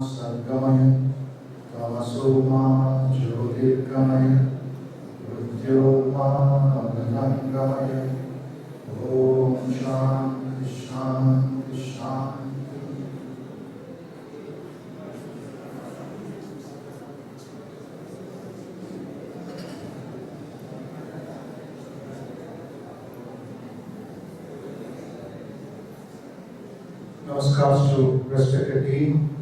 Sargamaya, Tamasoma, Jyotirgamaya, Mrityoma, Anangamaya, Om Shanti Shanti Shanti. Namaskar to respected dean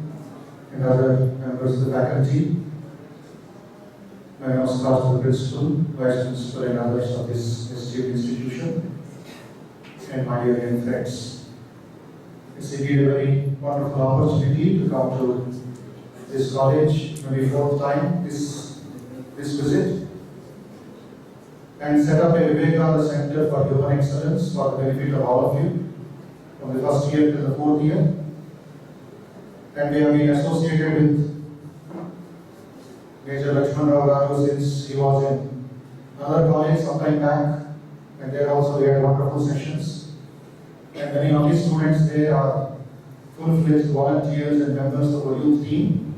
and other members of the faculty. My namaskar to the principal, vice principal and others of this esteemed institution, and my dear young friends. It's indeed a very wonderful opportunity to come to this college, maybe fourth time this visit, and set up a Vivekananda Center for Human Excellence for the benefit of all of you, from the first year to the fourth year. And we have been associated with Major Lakshman Rao Garu since he was in another college some time back, and there also we had wonderful sessions. And many of these students there are full-fledged volunteers and members of our youth team.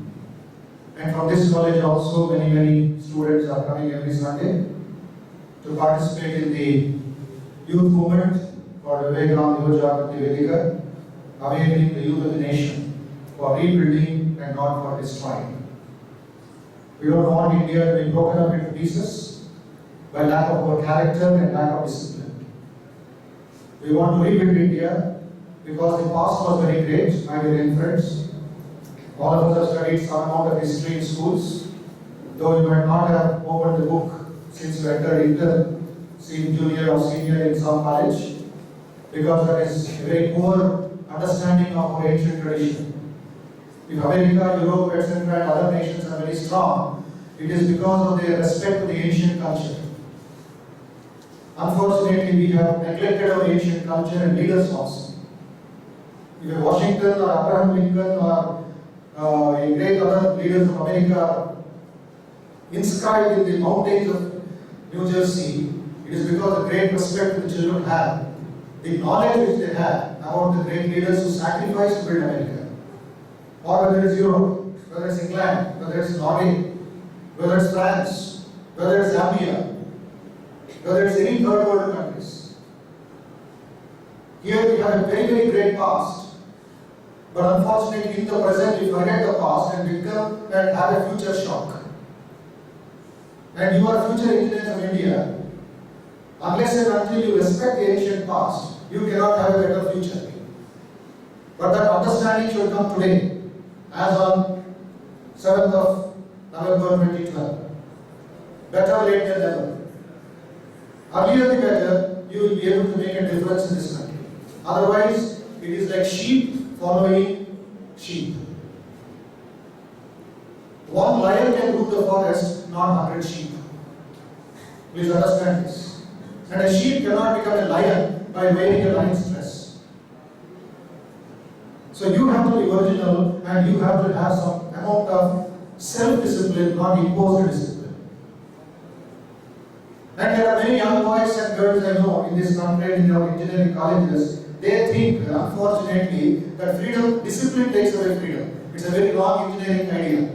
And from this college also many students are coming every Sunday to participate in the youth movement for Vivekananda Yuva Jagrati Vedika, awakening the youth of the nation for rebuilding and not for destroying. We don't want India to be broken up into pieces by lack of our character and lack of discipline. We want to rebuild India because the past was very great, my dear friends. All of us have studied some amount of history in schools, though you might not have opened the book since you entered either junior or senior in some college, because there is a very poor understanding of our ancient tradition. If America, Europe, etc. and other nations are very strong, it is because of their respect to the ancient culture. Unfortunately, we have neglected our ancient culture and leaders also. If Washington or Abraham Lincoln or a great other leaders of America inscribed in the mountains of New Jersey, it is because of the great respect the children have, the knowledge which they have about the great leaders who sacrificed to build America. Or whether it's Europe, whether it's England, whether it's Norway, whether it's France, whether it's Zambia, whether it's any third world countries. Here we have a very great past, but unfortunately in the present we forget the past and become and have a future shock. And you are future engineers of India. Unless and until you respect the ancient past, you cannot have a better future. But that understanding should come today, as on 7th of November 2012. Better late than never. Earlier the better, you will be able to make a difference in this country. Otherwise, it is like sheep following sheep. One lion can rule the forest, not 100 sheep. Please understand this. And a sheep cannot become a lion by wearing a lion's dress. So you have to be original and you have to have some amount of self-discipline, not imposed discipline. And there are many young boys and girls I know in this country, in our engineering colleges, they think, unfortunately, that freedom, discipline takes away freedom. It's a very wrong engineering idea.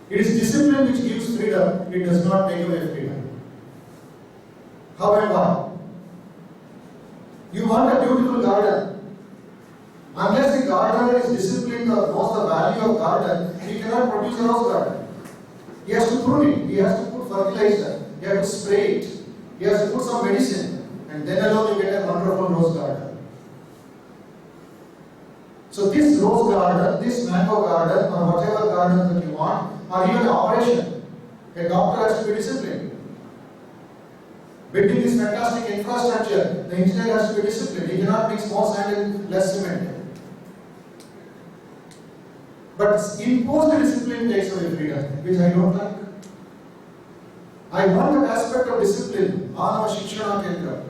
It is discipline which gives freedom, it does not take away freedom. However, you want a beautiful garden. Unless the gardener is disciplined or knows the value of garden, he cannot produce a rose garden. He has to prune it, he has to put fertilizer, he has to spray it, he has to put some medicine, and then alone you get a wonderful rose garden. So this rose garden, this mango garden, or whatever garden that you want, or even an operation, a doctor has to be disciplined. Building this fantastic infrastructure, the engineer has to be disciplined. He cannot mix more sand and less cement. But imposed discipline takes away freedom, which I don't like. I want that aspect of discipline on our Shikshana Kendra.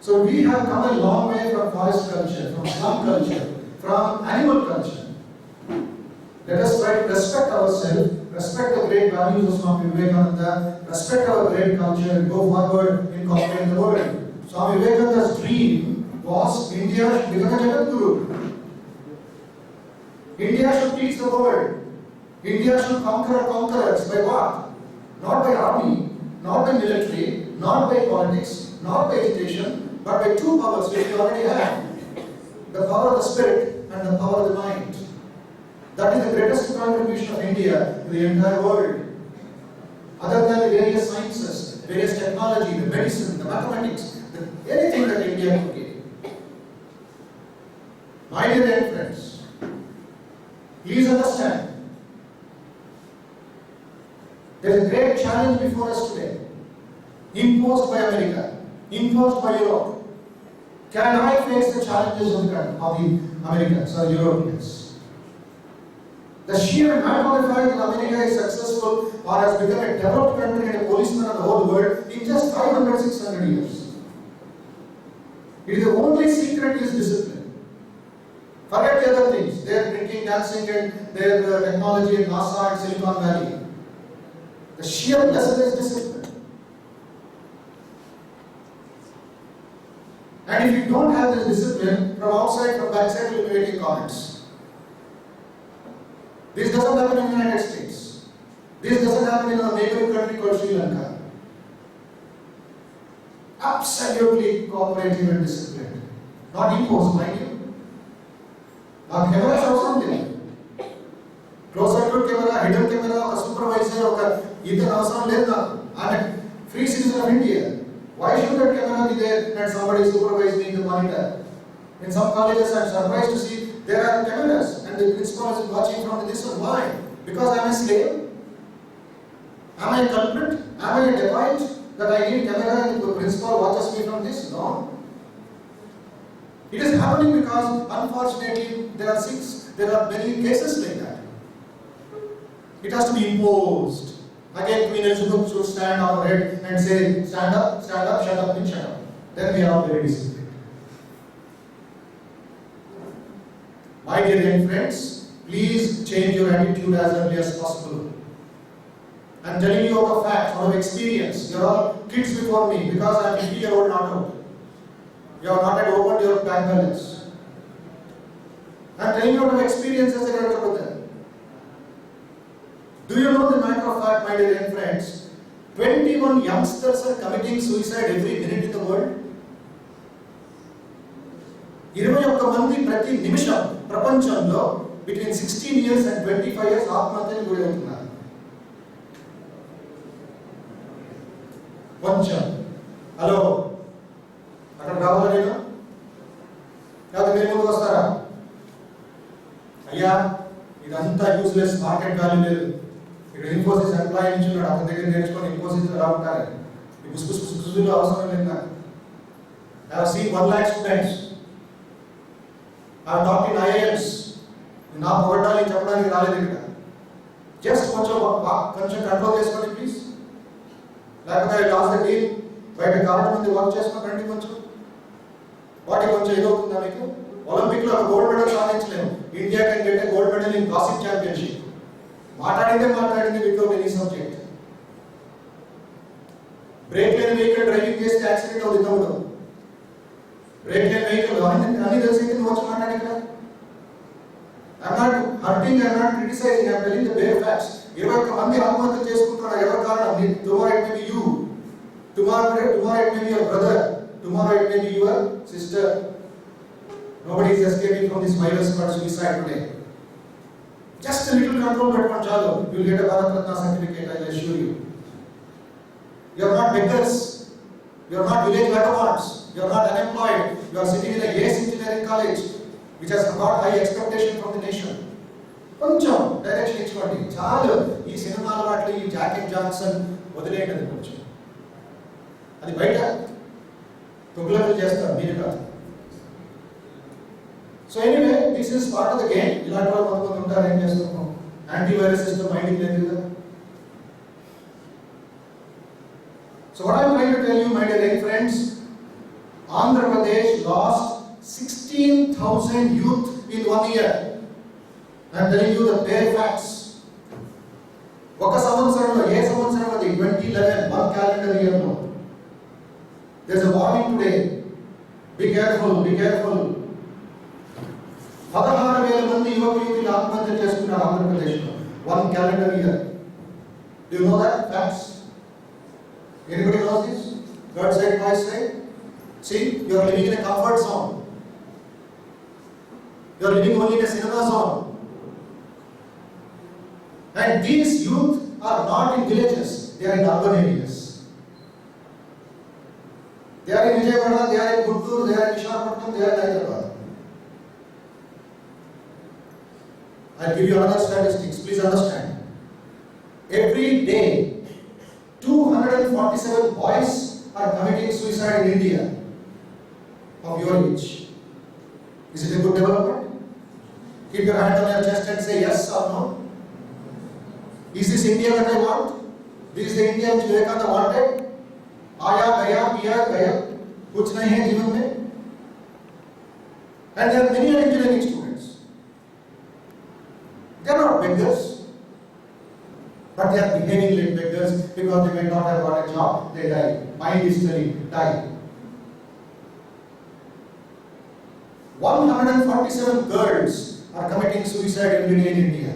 So we have come a long way from forest culture, from slum culture, from animal culture. Let us try to respect ourselves, respect the great values of Swami Vivekananda, respect our great culture, and go forward in conquering the world. Swami Vivekananda's dream was India should become a Jagat Guru. India should teach the world. India should conquer conquerors by what? Not by army, not by military, not by politics, not by education, but by two powers which we already have. The power of the spirit and the power of the mind. That is the greatest contribution of India to the entire world. Other than the various sciences, various technology, the medicine, the mathematics, anything that India could give. My dear friends, please understand, there is a great challenge before us today, imposed by America, imposed by Europe. Can I face the challenges of the Americans or Europeans? The sheer manpower fact that America is successful or has become a developed country and a policeman of the whole world in just 500, 600 years. It is the only secret is discipline. Forget the other things. They are drinking, dancing, and their technology in NASA and Silicon Valley. The sheer lesson is discipline. And if you don't have this discipline, from outside, from backside, you will be making comments. This doesn't happen in the United States. This doesn't happen in a neighboring country called Sri Lanka. Absolutely cooperative and disciplined. Not imposed, mind you. Now, camera shows something. Close circuit camera, hidden camera, a supervisor, either awesome level. I'm a free citizen of India. Why should that camera be there and somebody supervising the monitor? In some colleges, I'm surprised to see there are cameras and the principal is watching from this one. Why? Because I am a slave? Am I a culprit? Am I a defiant that I need camera and the principal watches me from this? No. It is happening because unfortunately there are many cases like that. It has to be imposed. Again, Queen Elizabeth should stand on her head and say, stand up, shut up, and shut up. Then we are all very disciplined. My dear young friends, please change your attitude as early as possible. I am telling you out of fact, out of experience. You are all kids before me because I am 50-year-old not out. You have not yet opened your bank balance. I am telling you out of experience as a elder brother. Do you know the matter of fact, my dear young friends? 21 youngsters are committing suicide every minute in the world. 21 మంది ప్రతి నిమిషం ప్రపంచంలో between 16 years and 25 years ఆత్మహత్యకు గురవుతున్నారు. కొంచెం hello అక్కడ రావాలా నేను? కాదు మీరు ముందుకు వస్తారా? అయ్యా ఇదంతా యూస్లెస్, మార్కెట్ వాల్యూ లేదు. ఇక్కడ ఇన్ఫోసిస్ ఎంప్లాయీ నుంచి ఉన్నాడు, అతని దగ్గర నేర్చుకొని ఇన్ఫోసిస్ రా ఉంటారు. ఈ గుసుగుసులో అవసరం లేదు నాకు. I have seen 1 lakh students. I have talked in IIMs. నా పొగడాలి చెప్పడానికి రాలేదు ఇక్కడ. జస్ట్ కొంచెం కంట్రోల్ చేసుకోండి ప్లీజ్. లేకపోతే లాస్ట్ ద డీల్ బయట కారణం మంది వర్క్ చేసుకొని రండి కొంచెం. వాటి కొంచెం ఏదవుతుందా మీకు? ఒలింపిక్లో గోల్డ్ మెడల్ సాధించలేము. India can get a gold medal in gossip championship. మాట్లాడింది వితౌట్ ఎనీ సబ్జెక్ట్. బ్రేక్ లేని వెహికల్ డ్రైవింగ్ చేస్తే యాక్సిడెంట్ అవుతుంది తమ్ముడు. బ్రేక్ లేని వెహికల్ అన్ని తెలిసి నువ్వు వచ్చి మాట్లాడి ఇక్కడ. I'm not hurting, I'm not criticizing, I'm telling the bare facts. 21 మంది ఆత్మహత్య చేసుకుంటున్నారు. ఎవరి కారణం? Tomorrow it may be you. Tomorrow it may be your brother. Tomorrow it may be your sister. Nobody is escaping from this virus called suicide today. Just a little control pettukondi chalu. You will get a Bharat Ratna certificate, I assure you. You are not beggars. You are not village vagabonds. You are not unemployed. You are sitting in a Yes Engineering College, which has got high expectation from the nation. కొంచెం direction ఇచ్చుకోండి చాలు. ఈ సినిమాల వాటిలో ఈ jacket Johnson వదిలేయండి కొంచెం. అది బయట తొగులలు చేస్తారు, మీరు కాదు. So anyway this is part of the game. ఇలాంటి వాళ్ళు కొంతమంది ఉంటారు, ఏం చేస్తున్నాం, యాంటీవైరస్ సిస్టమ్ మైండ్కి లేదు కదా. So what I am trying to tell you my dear friends, Andhra Pradesh lost 16,000 youth in 1 year. I am telling you the bare facts. ఒక సంవత్సరంలో, ఏ సంవత్సరం అది? 2011, 1 calendar year లో. There is a warning today. Be careful, be careful. 16,000 మంది యువకులు ఆత్మహత్య చేసుకున్నారు ఆంధ్రప్రదేశ్లో. 1 calendar year. Do you know that? Facts. Anybody knows this? God said, boys said. See, you are living in a comfort zone. You are living only in a cinema zone. And these youth are not in villages, they are in urban areas. They are in Vijayawada, they are in Guntur, they are in Vishakhapatnam, they are in Hyderabad. I'll give you another statistics, please understand. Every day, 247 boys are committing suicide in India of your age. Is it a good development? Keep your hand on your chest and say yes or no. Is this India that I want? This is the India which Vivekananda wanted? Aya, gaya, piya, gaya. Kuch nahi hai जीवन में. And there are many engineering students. They are not beggars. But they are behaving like beggars because they may not have got a job. They die. Mind is telling, die. 147 girls are committing suicide every day in India.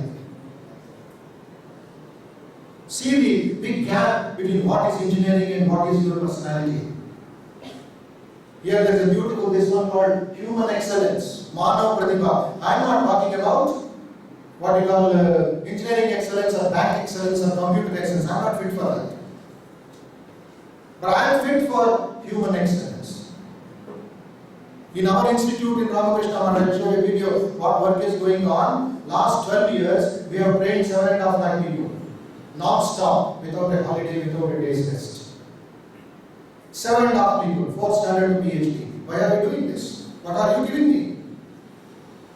See the big gap between what is engineering and what is your personality. Here there is a beautiful this one called human excellence, Manav Pratibha. I am not talking about what you call engineering excellence or bank excellence or computer excellence. I am not fit for that. But I am fit for human excellence. In our institute in Ramakrishna, I will show you a video what work is going on. Last 12 years, we have trained 7.5 lakh people. Non-stop, without a holiday, without a day's rest. 7.5 people, 4th standard to PhD. Why are we doing this? What are you giving me?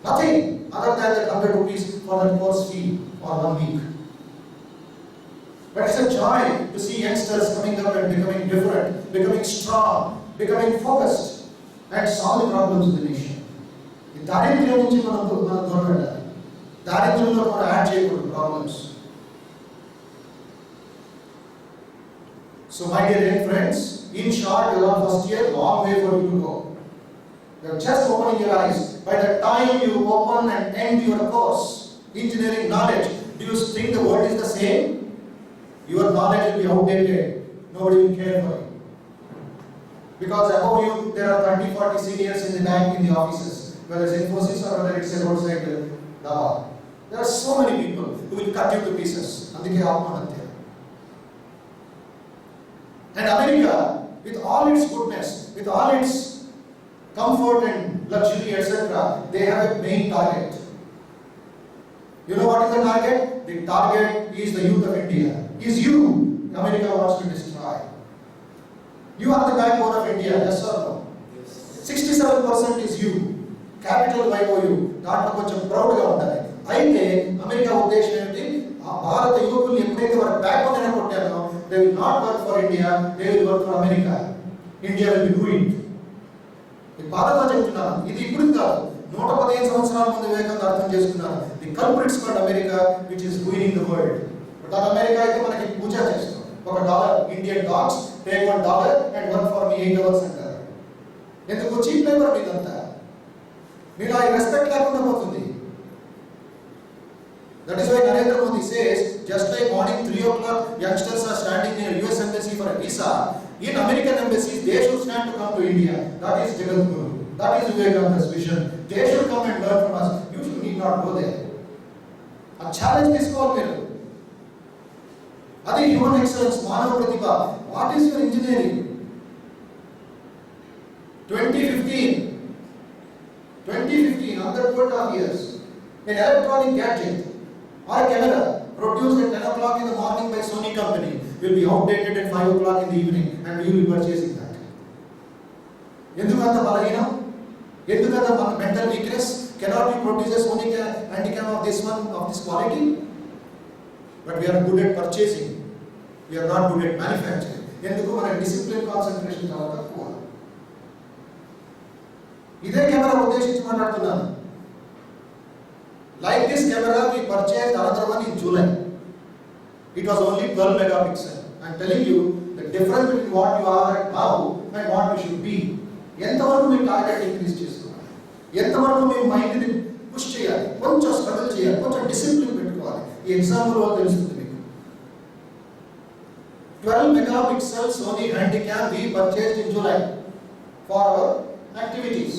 Nothing other than that 100 rupees for that course fee for 1 week. But it's a joy to see youngsters coming up and becoming different, becoming strong, becoming focused, and solving problems in the nation. The దారిద్ర్యం నుంచి మనం దూరం వెళ్ళాలి. దారిద్ర్యంలో మనం add చేయకూడదు problems. So my dear young friends, in short, you are first year, long way for you to go. You are just opening your eyes. By the time you open and end your course, engineering knowledge, do you think the world is the same? Your knowledge will be outdated. Nobody will care for you. Because above you, there are 30-40 seniors in the bank, in the offices, whether it's Infosys or whether it's a roadside dhaba. There are so many people who will cut you to pieces. Andike Atmahatya. And America, with all its goodness, with all its comfort and luxury, etc., they have a main target. You know what is the target? The target is the youth of India. Is you America wants to destroy. You are the backbone of India, yes or no? Yes. 67% is you. Capital YOU. దాంట్లో కొంచెం ప్రౌడ్గా ఉండాలి. అయితే America ఉద్దేశం ఏంటి? ఆ భారత యువకులు ఎప్పుడైతే వారి బ్యాక్బోన్ అయినా కొట్టారో, they will not work for India, they will work for America. India will be ruined. ఈ బాధతో చెప్తున్నాను. ఇది ఇప్పుడు కాదు. 115 సంవత్సరాల ముందు వివేకానంద అర్థం చేసుకున్నారు. The culprits called America, which is ruining the world. But that America అయితే మనకి పూజ చేస్తాం. $1 Indian dogs pay $1 and work for me 8 hours అంటారు. ఎందుకు చీప్ లేబర్ మీదంతా? మీరు ఆ రెస్పెక్ట్ లేకుండా పోతుంది. That is why Narendra Modi says, just like morning 3 o'clock, youngsters are standing in a US embassy for a visa. In American embassies, they should stand to come to India. That is Jagadguru. That is Vivekananda's vision. They should come and learn from us. You should need not go there. A challenge this call here. Adi human excellence, Manav Pratibha. What is your engineering? 2015, under 2.5 years, an electronic gadget or a camera produced at 10 o'clock in the morning by Sony company will be outdated at 5 o'clock in the evening, and you will be purchasing that. Endukanta balahina? Endukanta mental weakness? Cannot we produce a Sony handycam of this one, of this quality? But we are good at purchasing. We are not good at manufacturing. Enduku mana discipline concentration చాలా తక్కువ. ఇదే camera ఉద్దేశించి మాట్లాడుతున్నాను. Like this camera, we purchased another one in July. It was only 12 megapixel. I am telling you the difference between what you are at now and what we should be. ఎంతవరకు మీ target increase చేస్తున్నారు, ఎంతవరకు మీ మైండ్ని push చేయాలి, కొంచెం struggle చేయాలి, కొంచెం discipline పెట్టుకోవాలి. ఈ ఎగ్జాంపుల్ వల్ల తెలుస్తుంది మీకు. 12 megapixel Sony Handycam we purchased in July for our activities.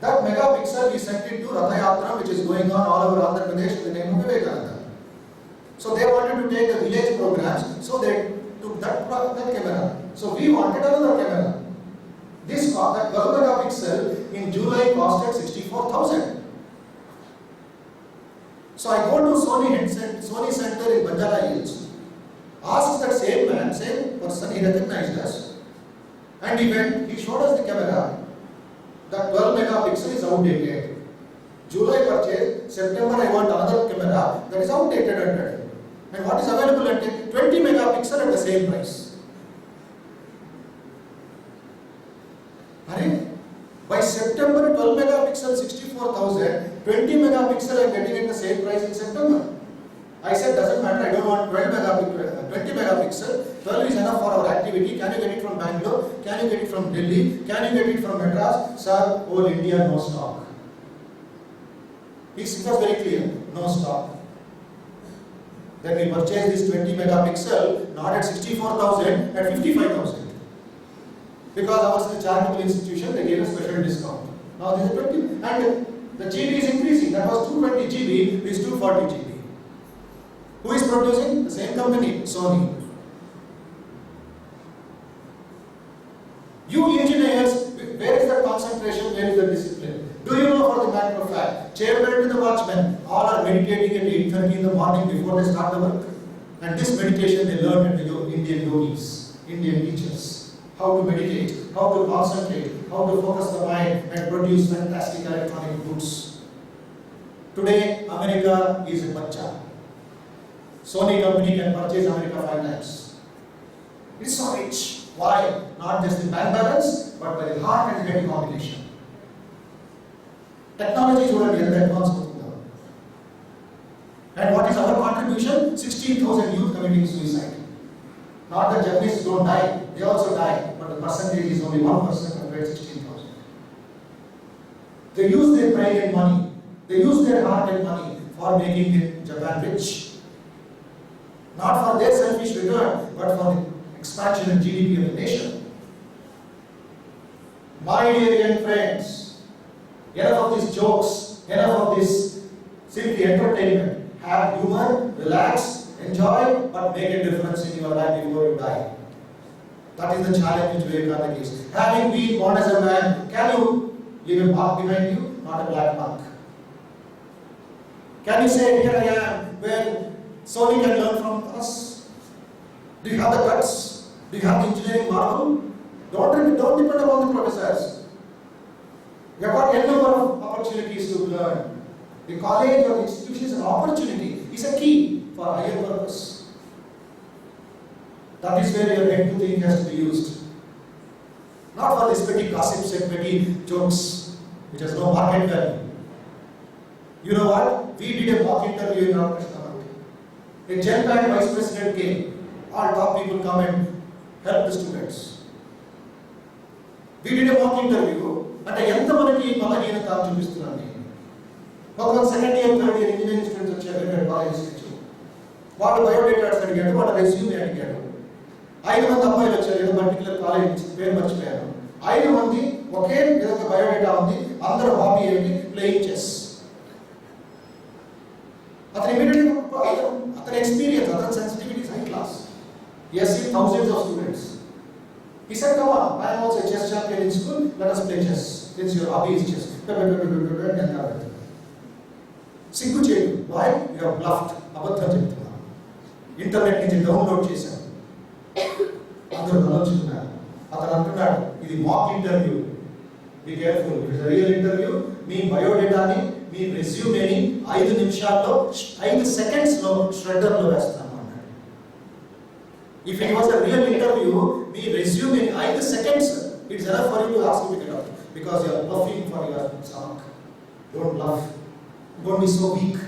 That megapixel we sent it to Ratha Yatra, which is going on all over Andhra Pradesh in the name of Vivekananda. So they wanted to take the village programs, so they took that camera. So we wanted another camera. That 12 megapixel in July costed 64,000. So I go to Sony Center in Banjara Hills, asked that same man, same person, he recognized us, and he showed us the camera. That 12 megapixel is outdated. July purchase, September I want another camera that is outdated at that. And what is available at 20 megapixel at the same price. By September 12 megapixel 64,000, 20 megapixel I am getting at the same price in September. I said doesn't matter, I don't want 20 megapixel, 12 is enough for our activity. Can you get it from Bangalore? Can you get it from Delhi? Can you get it from Madras? Sir, whole India no stock. It was very clear, no stock. Then we purchased this 20 megapixel not at 64,000, at 55,000. Because ours is a charitable institution, they gave a special discount. Now this is 20, and the GB is increasing. That was 220 GB, this is 240 GB. Who is producing? The same company, Sony. You engineers, where is the concentration, where is the discipline? Do you know for the matter of fact, chairman and the watchman all are meditating at 8:30 in the morning before they start the work? And this meditation they learn at the Indian yogis, Indian teachers. How to meditate, how to concentrate, how to focus the mind and produce fantastic electronic goods. Today, America is a bacha. Sony company can purchase America 5 times. It's so rich. Why? Not just the bank balance, but by the heart and head combination. Technology is already advanced. And what is our contribution? 16,000 youth committing suicide. Not that Japanese don't die, they also die, but the percentage is only 1% compared to 16,000. They use their brain and money, they use their heart and money for making Japan rich. Not for their selfish return, but for the expansion and GDP of the nation. My dear young friends, enough of these jokes, enough of this simply entertainment. Have humor, relax, enjoy, but make a difference in your life before you die. That is the challenge which Vivekananda gives. Having been born as a man, can you leave a mark behind you? Not a black mark. Can you say, here I am, where Sony can learn from us? Do you have the guts? Do you have the engineering marvel? Don't depend upon the professors. You have got a number of opportunities to learn. The college or the institution is an opportunity, is a key for higher purpose. That is where your head to think has to be used. Not for this petty gossips and petty jokes, which has no market value. You know what? We did a mock interview in our customer. A Gen Bank vice president came. All top people come and help the students. We did a mock interview, and ఎంత మనకి బలహీనత చూపిస్తున్నాను. కొంతమంది second year third year engineering students వచ్చారు college నుంచి. వాళ్ళు biodatas అడిగాడు, వాళ్ళ రెజ్యూమే అడిగాడు. 5 మంది అబ్బాయిలు వచ్చారు, ఏదో పర్టికులర్ కాలేజ్ నుంచి పేరు మర్చిపోయారు. 5 మంది ఒకే విధంగా బయోడేటా ఉంది. అందరూ హాబీ ఏంటి? Playing chess. అతని experience, other sensitivity is high class. He has seen thousands of students. He said, come on, I am also a chess champion in school, let us play chess. Since your hobby is chess. Siggu chedu. Why? You have bluffed. అబద్ధం చెప్తున్నా. Internet నుంచి download చేశాను. అందరూ ఆలోచిస్తున్నారు. అతను అంటున్నాడు, ఇది mock interview. Be careful. It is a real interview. మీ బయోడేటాని, మీ రెజ్యూమేని 5 నిమిషాల్లో 5 సెకండ్స్లో ష్రెడ్డర్లో వేస్తాను అన్నాడు. If it was a real interview, మీ రెజ్యూమేని 5 seconds, it's enough for you to ask me to because you are bluffing for your stomach. Don't bluff. Don't be so weak.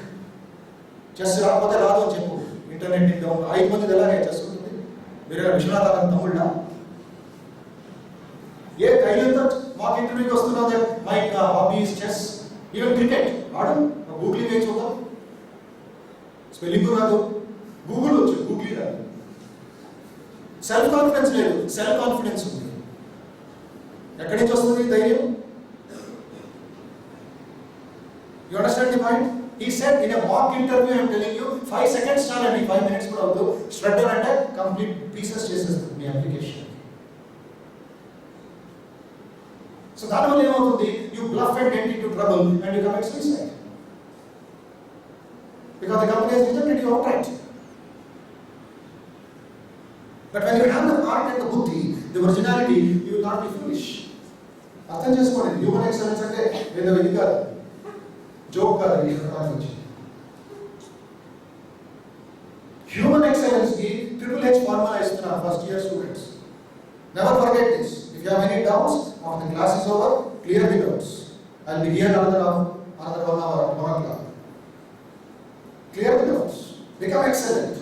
Chess రాకపోతే రాదు అని చెప్పు. ఇంటర్నెట్ డౌన్ 5 మంది ఎలాగే chess ఉంటుంది. మీరు విశ్వనాథ్ తమ్ముళ్ళ ఏ ధైర్యంతో మాకు ఇంటర్వ్యూకి వస్తున్నావు that my hobby is chess, even cricket ఆడు గూగుల్ వేసి చూద్దాం, స్పెల్లింగ్ రాదు, గూగుల్ వచ్చు, గూగుల్ రాదు. సెల్ఫ్ కాన్ఫిడెన్స్ లేదు, సెల్ఫ్ కాన్ఫిడెన్స్ ఉంది. ఎక్కడి నుంచి వస్తుంది ధైర్యం? You understand the point? He said in a mock interview, I am telling you, 5 seconds చాలండి, 5 minutes కూడా అవద్దు. Shredder అంటే కంప్లీట్ పీసెస్ చేసేస్తుంది మీ అప్లికేషన్. సో దానివల్ల ఏమవుతుంది? You bluff and get into trouble and you commit suicide. Because the company has rejected you outright. But when you have the heart and the buddhi, the originality, you will not be foolish. అర్థం చేసుకోండి, human excellence అంటే ఏదో ఇది కాదు, joke కాదు. Human excellence కి triple formula ఇస్తున్నారు first year students. Never forget this. If you have any doubts after the class is over, clear the doubts. I will be here another 1 hour at 1 o'clock. Clear the doubts. Become excellent.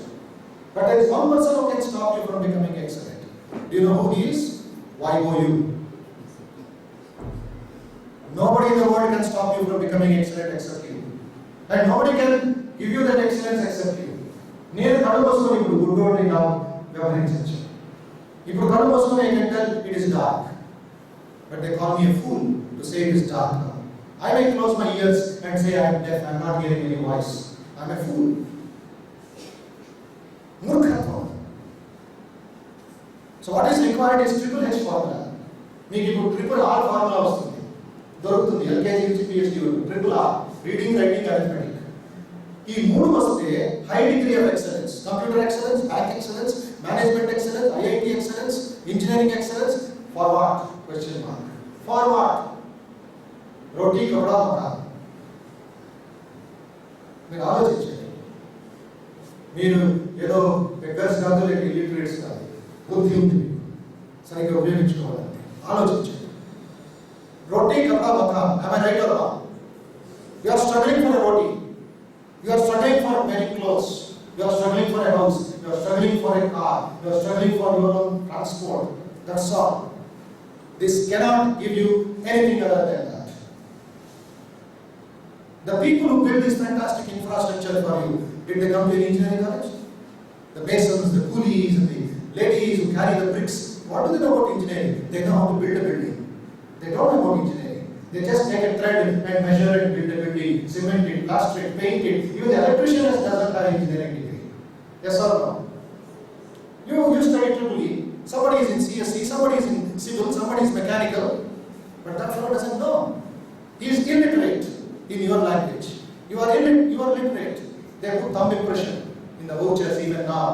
But there is one person who can stop you from becoming excellent. Do you know who he is? YOU. Nobody in the world can stop you from becoming excellent except you. And nobody can give you that excellence except you. నేను కళ్ళు మూసుకొని ఇప్పుడు గుడ్డోడిని నా వ్యవహరించవచ్చు. ఇప్పుడు కళ్ళు మూసుకొని I can tell it is dark. But they call me a fool to say it is dark now. I may close my ears and say I am deaf, I am not hearing any voice. I am a fool. మూర్ఖత్వం. So what is required is triple H formula. మీకు ఇప్పుడు triple R formula వస్తుంది, దొరుకుతుంది LKG నుంచి PhD వరకు. Triple R, reading, writing, arithmetic. ఈ మూడు వస్తే high degree of excellence, computer excellence, bank excellence, management excellence, IIT excellence, engineering excellence. For what? Question mark. For what? Roti kapda makaan. మీరు ఆలోచించండి. మీరు ఏదో బెగ్గర్స్ కాదు, లేక ఇల్లిటరేట్స్ కాదు, బుద్ధి ఉంది, సరిగ్గా ఉపయోగించుకోవాలంటే ఆలోచించండి. Roti kapda makam. Am I right or wrong? You are struggling for a roti. You are struggling for many clothes. You are struggling for a house. You are struggling for a car. You are struggling for your own transport. That's all. This cannot give you anything other than that. The people who build this fantastic infrastructure for you, did they come to an engineering college? The masons, the coolies, and the ladies who carry the bricks, what do they know about engineering? They know how to build a building. They don't know about engineering. They just take a thread and measure it, build a building, cement it, plaster it, paint it. Even the electrician doesn't have engineering degree. Yes or no? You study EEE. Somebody is in CSE, somebody is in civil, somebody is mechanical, but that fellow doesn't know. He is illiterate in your language. You are literate. They put thumb impression in the vouchers even now.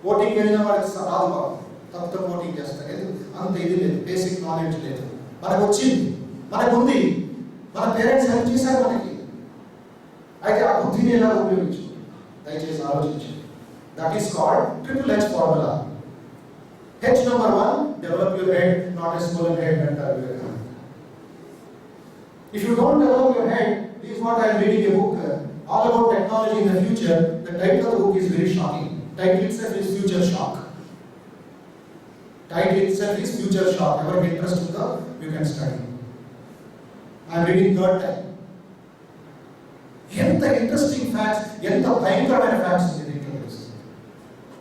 Voting వెళ్ళిన వాడికి రాదు బాబు, తప్పుతో voting చేస్తారు. అంత ఇది లేదు, basic knowledge లేదు. మనకు వచ్చింది, మనకు ఉంది, మన పేరెంట్స్ హెల్ప్ చేశారు మనకి. అయితే ఆ బుద్ధిని ఎలా ఉపయోగించు? దయచేసి ఆలోచించండి. That is called triple H formula. H number 1, develop your head, not a swollen head and if you don't develop your head, this is what I am reading a book all about technology in the future. The title of the book is very shocking. Title itself is Future Shock. Title itself is Future Shock. Ever get interest in that? You can study. I am reading third time. ఎంత interesting facts, ఎంత భయంకరమైన facts ఉంది దీంట్లో.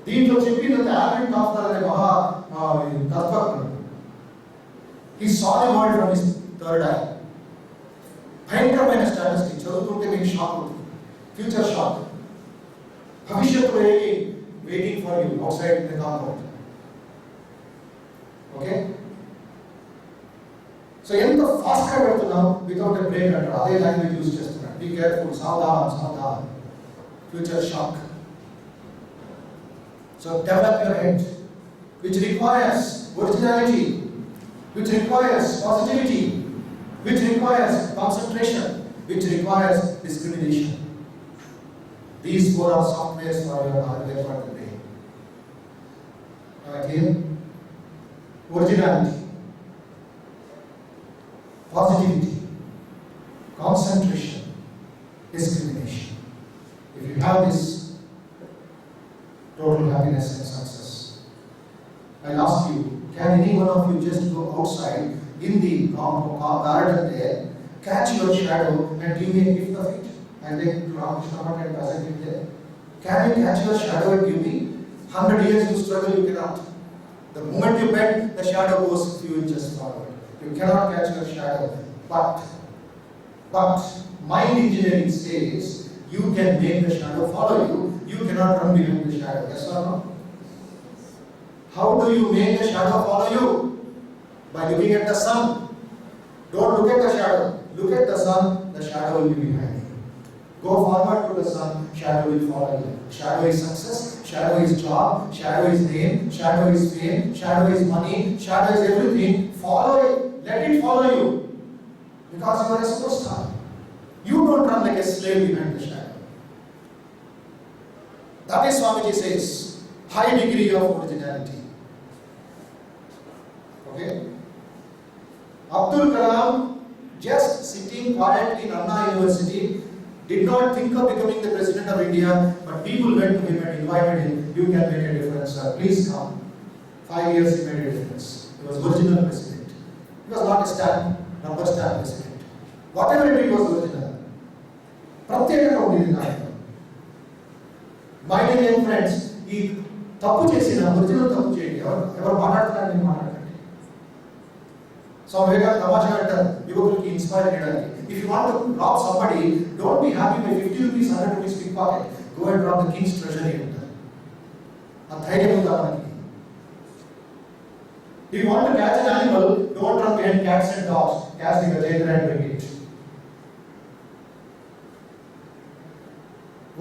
దీంట్లో చెప్పినంత Albert Kaufmann అనే మహా తత్వజ్ఞుడు, he saw the world from his third eye. భయంకరమైన స్టాటిస్టిక్స్ చదువుతుంటే మీకు షాక్ అవుతుంది. Future shock. భవిష్యత్తు ఏమి waiting for you outside the compound. Okay, so ఎంత ఫాస్ట్ గా వెళ్తున్నాం వితౌట్ ఎ బ్రేక్ అంటారు. అదే లాంగ్వేజ్ యూజ్ చేస్తున్నాడు. బీ కేర్ఫుల్, సావధాన్, సావధాన్. Future shock. So develop your head, which requires originality, which requires positivity, which requires concentration, which requires discrimination. These 4 are softwares for your hardware for the brain. Clear? Originality, positivity, concentration, discrimination. If you have this, total happiness and success. I'll ask you, can any one of you just go out outside in the garden there, catch your shadow and give me a gift of it. And then Ramakrishna and present it there. Can you catch your shadow and give me? 100 years you struggle, you cannot. The moment you bend, the shadow goes a few inches forward. You cannot catch your shadow. But mind engineering says you can make the shadow follow you. You cannot run behind the shadow. Yes or no? How do you make the shadow follow you? By looking at the sun. Don't look at the shadow. Look at the sun, the shadow will be behind you. Go forward to the sun, shadow will follow you. Shadow is success, shadow is job, shadow is name, shadow is fame, shadow is money, shadow is everything. Follow it. Let it follow you. Because you are a superstar. You don't run like a slave behind the shadow. That is Swamiji says, high degree of originality. Okay? Abdul Kalam, just sitting quietly in Anna University, did not think of becoming the President of India, but people went to him and invited him. You can make a difference, sir. Please come. 5 years he made a difference. He was original president. He was not a stamp, rubber stamp president. Whatever it was original. ప్రత్యేకత ఉండేది దాంట్లో. My dear friends, ఈ తప్పు చేసిన original తప్పు చేయండి. ఎవరు మాట్లాడుతున్నారు నేను మాట్లాడండి. స్వామి వివేకానంద తమాషా అంటారు యువకులకి ఇన్స్పైర్ చేయడానికి. If you want to rob somebody, don't be happy by 50 rupees, 100 rupees pickpocket. Go and rob the king's treasury అంటారు. ఆ ధైర్యం ఉందా మనకి? If you want to catch an animal, don't run behind cats and dogs. Catch the gajendra and bring it.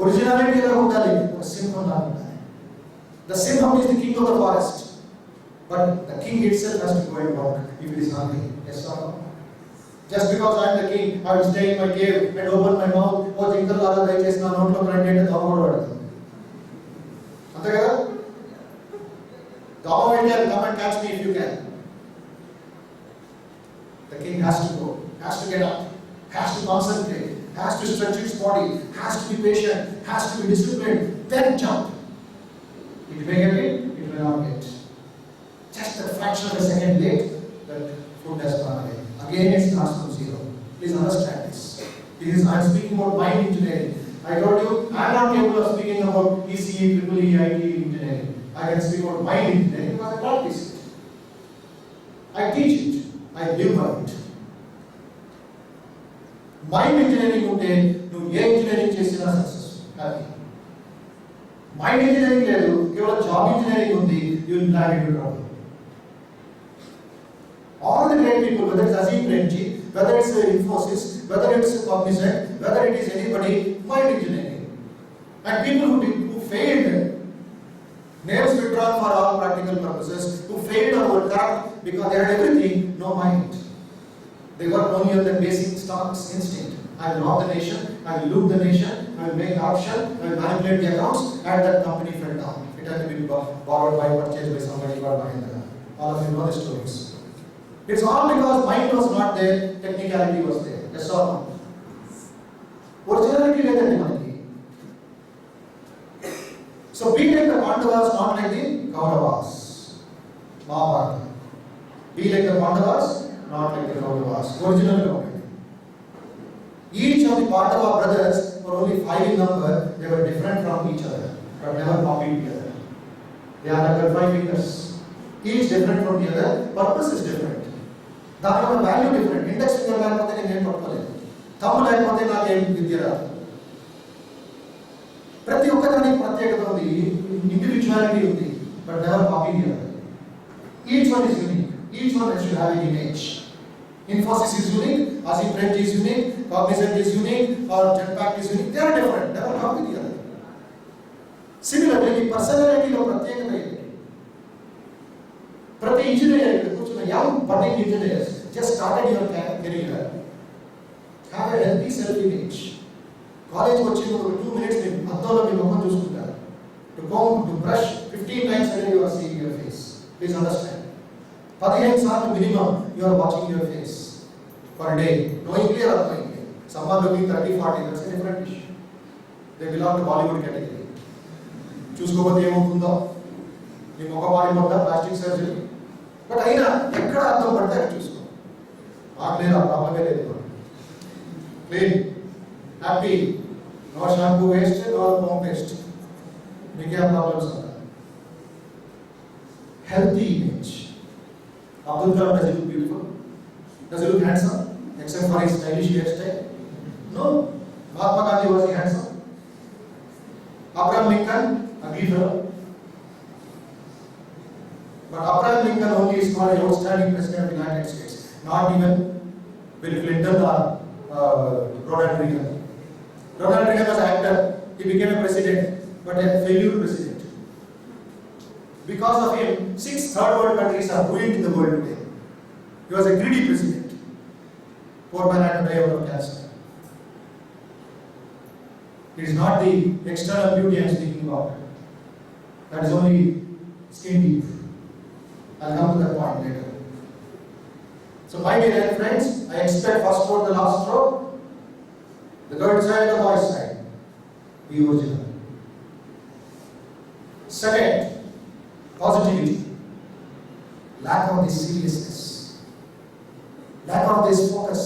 Originality ఎలా ఉండాలి? ఒక సింహం లా ఉండాలి. The Simham is the king of the forest. But the king itself has to go and work if it is hungry. Yes or no? Just because I am the king, I will stay in my cave and open my mouth. Oh, జింకలు లాగా దయచేసి నా నోట్లో రండి అంటే దొంగోడవాడు. అంతే కదా? Government can come and catch me if you can. The king has to go, has to get up, has to concentrate, has to stretch its body, has to be patient, has to be disciplined, then jump. It may get it, it may not get. Just a fraction of a second late, that food has gone away. Again it starts from zero. Please understand this. I am speaking about mind engineering. I told you, I am not capable of speaking about ECE, EEE, IT engineering. I can speak about mind engineering because I practice it. I teach it. I live by it. Mind engineering ఉంటే నువ్వు ఏ engineering చేసినా success happy. Mind engineering లేదు, కేవలం job engineering ఉంది, you will land in trouble. All the great people, whether it's Azim Premji, whether it's Infosys, whether it's Cognizant, whether it is anybody, mind engineering. And people who failed, names withdrawn for all practical purposes, who failed or were trapped because they had everything, no mind. They work only on the basic stocks instinct. I will rob the nation, I will loot the nation, I will make corruption, I will manipulate the accounts, and that company fell down. It had to be borrowed by, purchased by somebody called Mahindra. All of you know the stories. It's all because mind was not there, technicality was there. That's all. Originality లేదండి మనకి. So be like the Pandavas, not like the Kauravas. Mahabharata. Be like the Pandavas, not like the Kauravas. Original government. Each of the Pandava brothers were only 5 in number. They were different from each other, but never copied each other. They are like 5 fingers. Each different from the other. Purpose is different. దాని వల్ల value different. Index finger లేకపోతే నేను ఏం పట్టుకోలేదు, తమ్ము లేకపోతే నాకు ఏం విద్య రాదు. ప్రతి ఒక్కదానికి ప్రత్యేకత ఉంది, ఇండివిజువాలిటీ ఉంది, but never copy the other. Each one is unique, each one should have an image. Infosys is unique, Azim Premji is unique, Cognizant is unique, or Genpact is unique. They are different, never copy the other. Similarly, personality లో ప్రత్యేకత ఏంటి? ప్రతి engineer కూర్చున్న young budding engineers just started your career, have a healthy self image. College వచ్చి ఒక 2 minutes మీరు అద్దంలో మీ ముఖం చూసుకుంటారు. To comb, to brush 15 times a day you are seeing your face. Please understand. 15 సార్లు minimum you are watching your face per day, knowingly or unknowingly. Some are looking 30-40, that's a different issue. They belong to Bollywood category. చూసుకోకపోతే ఏమవుతుందో, మీ ముఖ మారిపోతా plastic surgery, but అయినా ఎక్కడ అర్థం పడితే అక్కడ చూసుకో. నాకు లేదు, ఆ ప్రాబ్లమే లేదు. Clean, happy, no shampoo waste, no home waste. మీకే ప్రాబ్లమ్స్ ఉంటాయి. Healthy image. Abdul Kalam, does he look beautiful? Does he look handsome? Except for his stylish hairstyle? No. Mahatma Gandhi, was he handsome? Abraham Lincoln, ugly fellow. But Abraham Lincoln only is called an outstanding president of the United States. Not even Bill Clinton or Ronald Reagan. Ronald Reagan was an actor. He became a president, but a failure president. Because of him, 6 third world countries are ruined in the world today. He was a greedy president. Poor man had to die out of cancer. It is not the external beauty I am speaking about. That is only skin deep. I'll come to that point later. So my dear friends, I expect first row, the last row, the girl side, the boy side. Be original. Second, positivity. Lack of this seriousness. Lack of this focus.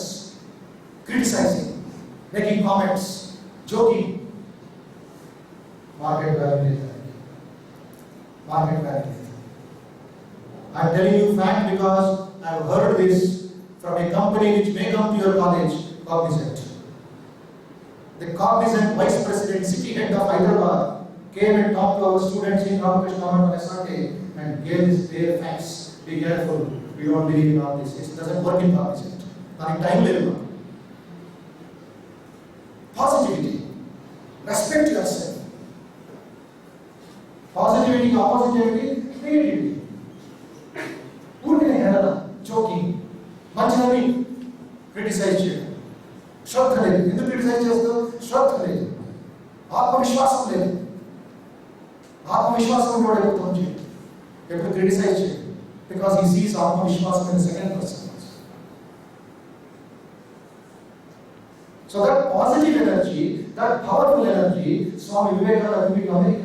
Criticizing. Making comments. Joking. Market value. Market value. I am telling you fact because I have heard this from a company which may come to your college, Cognizant. The Cognizant Vice President, City Head of Hyderabad, came and talked to our students in Ramakrishna on a Sunday and gave his bare facts. Be careful, we don't believe in all this. It doesn't work in Cognizant. Not in time level. Positivity. Respect yourself. Positivity, oppositivity, negativity. ఊరికే హేళన, joking, మంచిదని criticise చేయడం. శ్రద్ధ లేదు. ఎందుకు criticise చేస్తావు? శ్రద్ధ లేదు, ఆత్మవిశ్వాసం లేదు. ఆత్మవిశ్వాసం కూడా ఎప్పుడు చేయడు, ఎప్పుడు క్రిటిసైజ్ చేయడు. బికాస్ హీ సీస్ ఆత్మవిశ్వాసం in second person. So that positive energy, that powerful energy, Swami Vivekananda in America.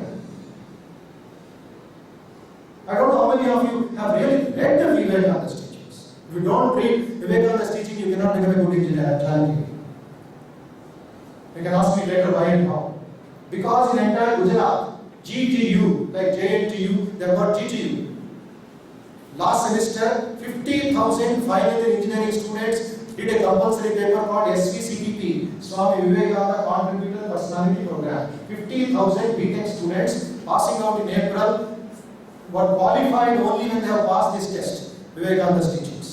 I don't know how many of you have really read the Vivekananda's teachings. If you don't read Vivekananda's teaching, you cannot become a good engineer. I'm telling you. You can ask me later why and how. Because in entire Gujarat, GTU, like JNTU, they have got GTU. Last semester, 15,000 final year engineering students did a compulsory paper called SVCPP, Swami Vivekananda Contributor Personality Program. 15,000 BTech students passing out in April were qualified only when they have passed this test, Vivekananda's teachings.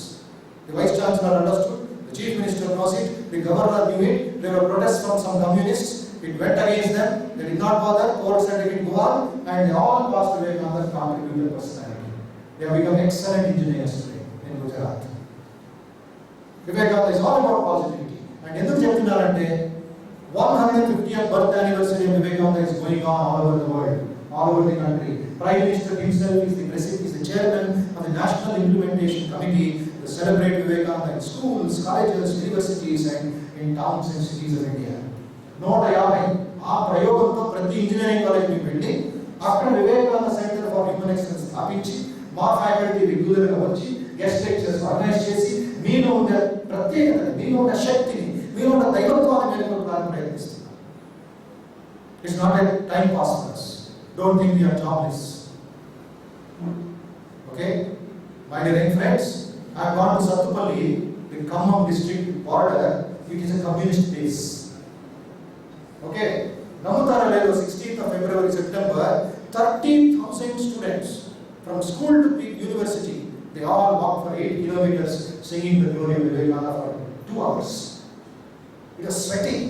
The Vice Chancellor understood, the Chief Minister knows it, the Governor knew it, there were protests from some communists, it went against them, they did not bother, court said they can go on, and they all passed Vivekananda's Contributor Personality. They have become excellent engineers today in Gujarat. Vivekananda is all about positivity. And ఎందుకు చెప్తున్నారంటే 150th birth anniversary of Vivekananda is going on all over the world, all over the country. Prime Minister himself is the chairman of the National Implementation Committee to celebrate Vivekananda in schools, colleges, universities and in towns and cities of India. 150 ఆ ప్రయోగంతో ప్రతి engineering కాలేజ్కి వెళ్ళి అక్కడ Vivekananda centre for human excellence స్థాపించి మా faculty రెగ్యులర్గా వచ్చి guest lectures organise చేసి మీలో ఉన్న ప్రత్యేకతని, మీలో ఉన్న శక్తిని, మీలో ఉన్న దైవత్వాన్ని మేల్కొల్పడానికి ప్రయత్నిస్తున్నాం. It's not a time pass for us. Don't think we are jobless. Okay? My dear friends, I have gone to Sattupalli, the Khammam district border. It is a communist base. Okay? Namutara ledo 16th of February, September, 30,000 students from school to university, they all walked for 8 kilometers singing the glory of Vivekananda for 2 hours. It was sweating,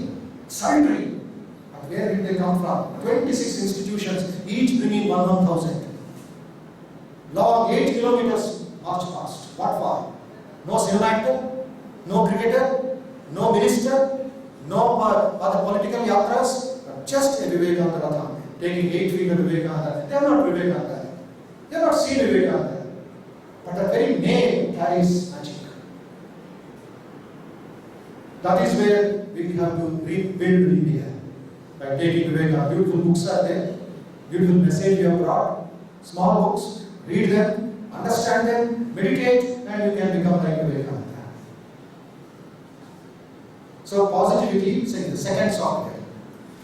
sultry. Where did they come from? 26 institutions, each bringing 1,000. Long 8 kilometers march past. What for? No cinema actor, no cricketer, no minister, no other political yatras, but just a Vivekananda Ratha taking 8 feet of Vivekananda. They are not Vivekananda. They have not seen Vivekananda. But the very name carries magic. That is where we have to rebuild India. By taking Vivekananda, beautiful books are there, beautiful message you have brought, small books, read them, Understand them, meditate, and you can become like Vivekananda. So positivity is the second software.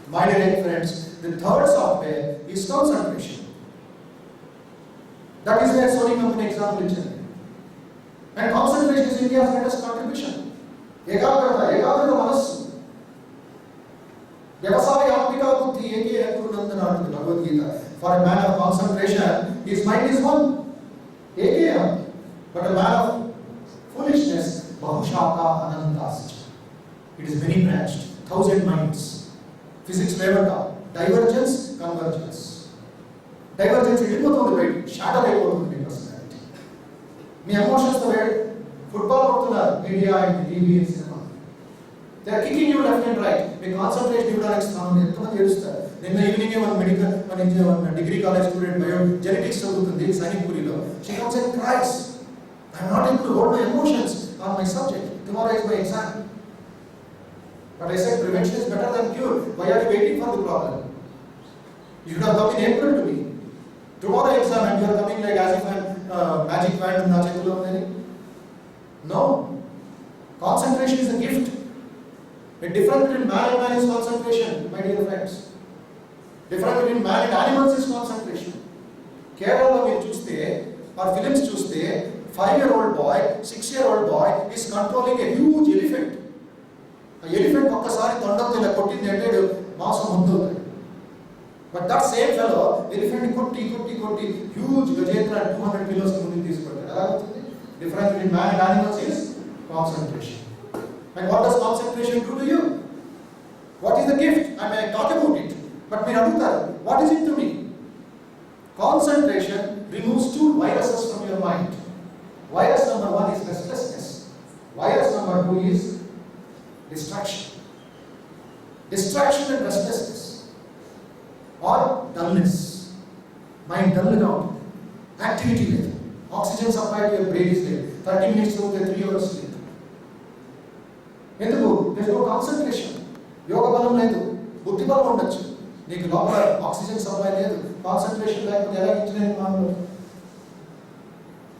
My dear friends, the third software is concentration. That is where Sony company example is. And concentration is India's greatest contribution. Ekagrata manassu. Vyavasayatmika buddhi eke Guru Nandana Bhagavad Gita. For a man of concentration, his mind is one. Eke. But a man of foolishness, Bahushaka Anantascha. It is many branched, 1,000 minds. Physics never taught. Divergence, convergence. Divergence is the way, shadow of the personality. My emotions the way, football, media, and TV and cinema. They are kicking you left and right. They concentrate you on in the evening, one medical, degree college student, genetics, she comes and cries. I am not able to hold my emotions on my subject. Tomorrow is my exam. But I said prevention is better than cure. Why are you waiting for the problem? You should have come in April to me. Tomorrow exam and you are coming like as if I am magic wand and Nachakula. No. Concentration is a gift. The difference between man and man is concentration, my dear friends. Difference between man and animals is concentration. Kerala will choose or films choose 5-year-old boy, 6-year-old boy is controlling a huge elephant. Elephant okkasari tondam ila kottindi ante maasam hundundi. But that same fellow, elephant kotti, huge gajetra and 200 kilos mundu teeskodtaru. Difference between man and animals is concentration. And what does concentration do to you? What is the gift? I may talk about it, but what is it to me? Concentration removes 2 viruses from your mind. Virus number 1 is restlessness. Virus number 2 is distraction. Distraction and restlessness. Or dullness. Mind dulled out. Activity level. Oxygen supply to your brain is there. 30 minutes to 3 hours sleep. There is no concentration. Yoga balam ledu. Buddhi balam undachu. Neeku lopala oxygen supply ledu. Concentration lekapothe ela engineering maamalo.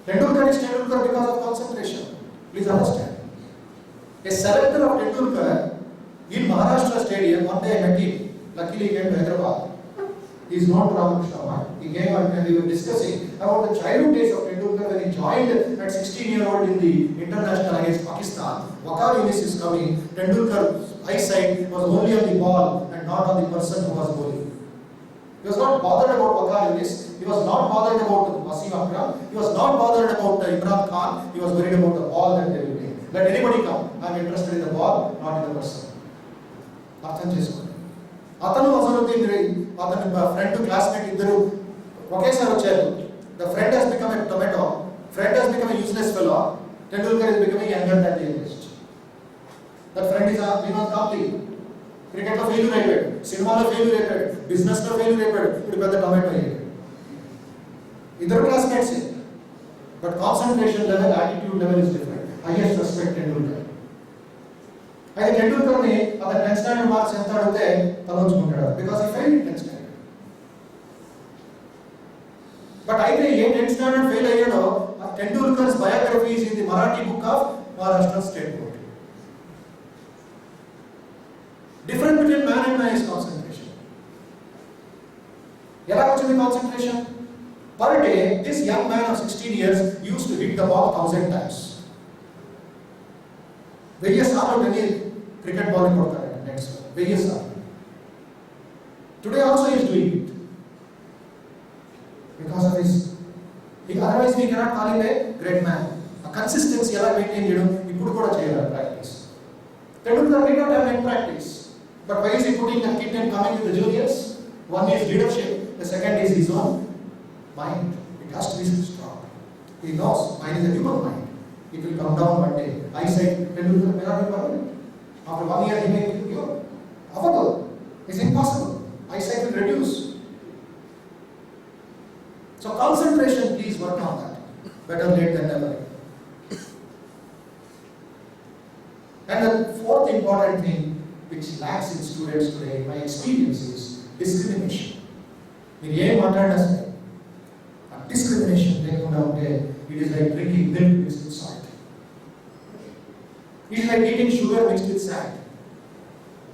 Tendulkar is Tendulkar because of concentration. Please understand. A selector of Tendulkar in Maharashtra Stadium, one day I met him. Luckily he came to Hyderabad. He is known to Ramakrishna. He came and we were discussing about the childhood days of Tendulkar when he joined at 16-year-old in the international against Pakistan. Wakar Yunis is coming. Tendulkar's eyesight was only on the ball and not on the person who was bowling. He was not bothered about Wakar Yunis. He was not bothered about Wasim Akram. He was not bothered about Imran Khan. He was worried about the ball that they will play. Let anybody come. I am interested in the ball, not in the person. Artham chesukondi. Atanu Asaruddin, Atanu friend to classmate iddaru okesari vacharu. The friend has become a tomato. Friend has become a useless fellow. Tendulkar is becoming younger than the youngest. That friend is Vinod Kambli. Cricket lo failure ayyaడు, సినిమాలో failure ayyaడు, business లో failure ayyaడు, ఇప్పుడు పెద్ద tomato అయ్యాడు. ఇద్దరు classmates. But concentration level, attitude level is different. Highest respect Tendulkar. అయితే టెండూల్కర్ని అతను 10th standard marks ఎంత అడిగితే తలొంచుకుంటాడు. Because he failed in 10th standard. But అయితే ఏ 10th standard ఫెయిల్ అయ్యాడో Tendulkar's biography is in the Marathi book of Maharashtra State Board. Difference between man and man is concentration. ఎలా వచ్చింది concentration? Per day, this young man of 16 years used to hit the ball 1000 times. Various సార్లు cricket ball కొడతాడు next various సార్లు. Today also he is doing it. Because of his, otherwise we cannot call him a great man. A consistency ఎలా maintain చేయడం ఇప్పుడు కూడా చేయాలి practice. Tendulkar did not have any practice. But why is he putting the kid and coming with the juniors? One is leadership, the second is his own mind. It has to be strong. He knows mind is a human mind. It will come down one day. Eyesight, Tendulkar may not be permanent. After 1 year he may cure. Avadu. It's impossible. Eyesight will reduce. So concentration, please work on that. Better late than never. And the fourth important thing which lacks in students today, in my experience, is discrimination. మీరు ఏం మాట్లాడినా సరే ఆ discrimination లేకుండా ఉంటే It is like drinking milk mixed with salt. It is like eating sugar mixed with sand.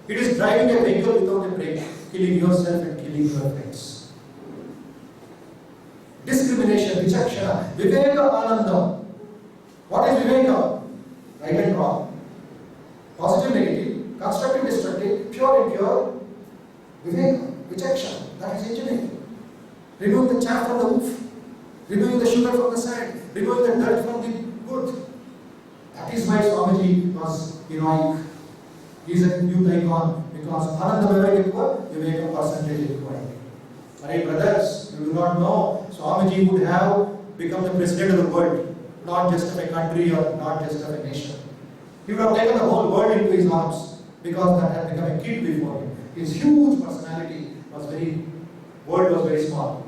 It is driving a vehicle without a brake, killing yourself and killing your friends. Discrimination, vichakshana, viveka anandam. What is viveka? Right and wrong. Positive, negative, constructive, destructive, pure, impure. Viveka, vichakshana, that is engineering. Remove the chaff from the roof, removing the sugar from the sand, removing the dirt from the wood. That is why Swamiji was heroic. He is a youth icon because Ananda Viveka, Viveka percentage required. Alright, brothers, you do not know, Swamiji would have become the president of the world, not just of a country or not just of a nation. He would have taken the whole world into his arms because that had become a kid before him. His huge personality was world was very small.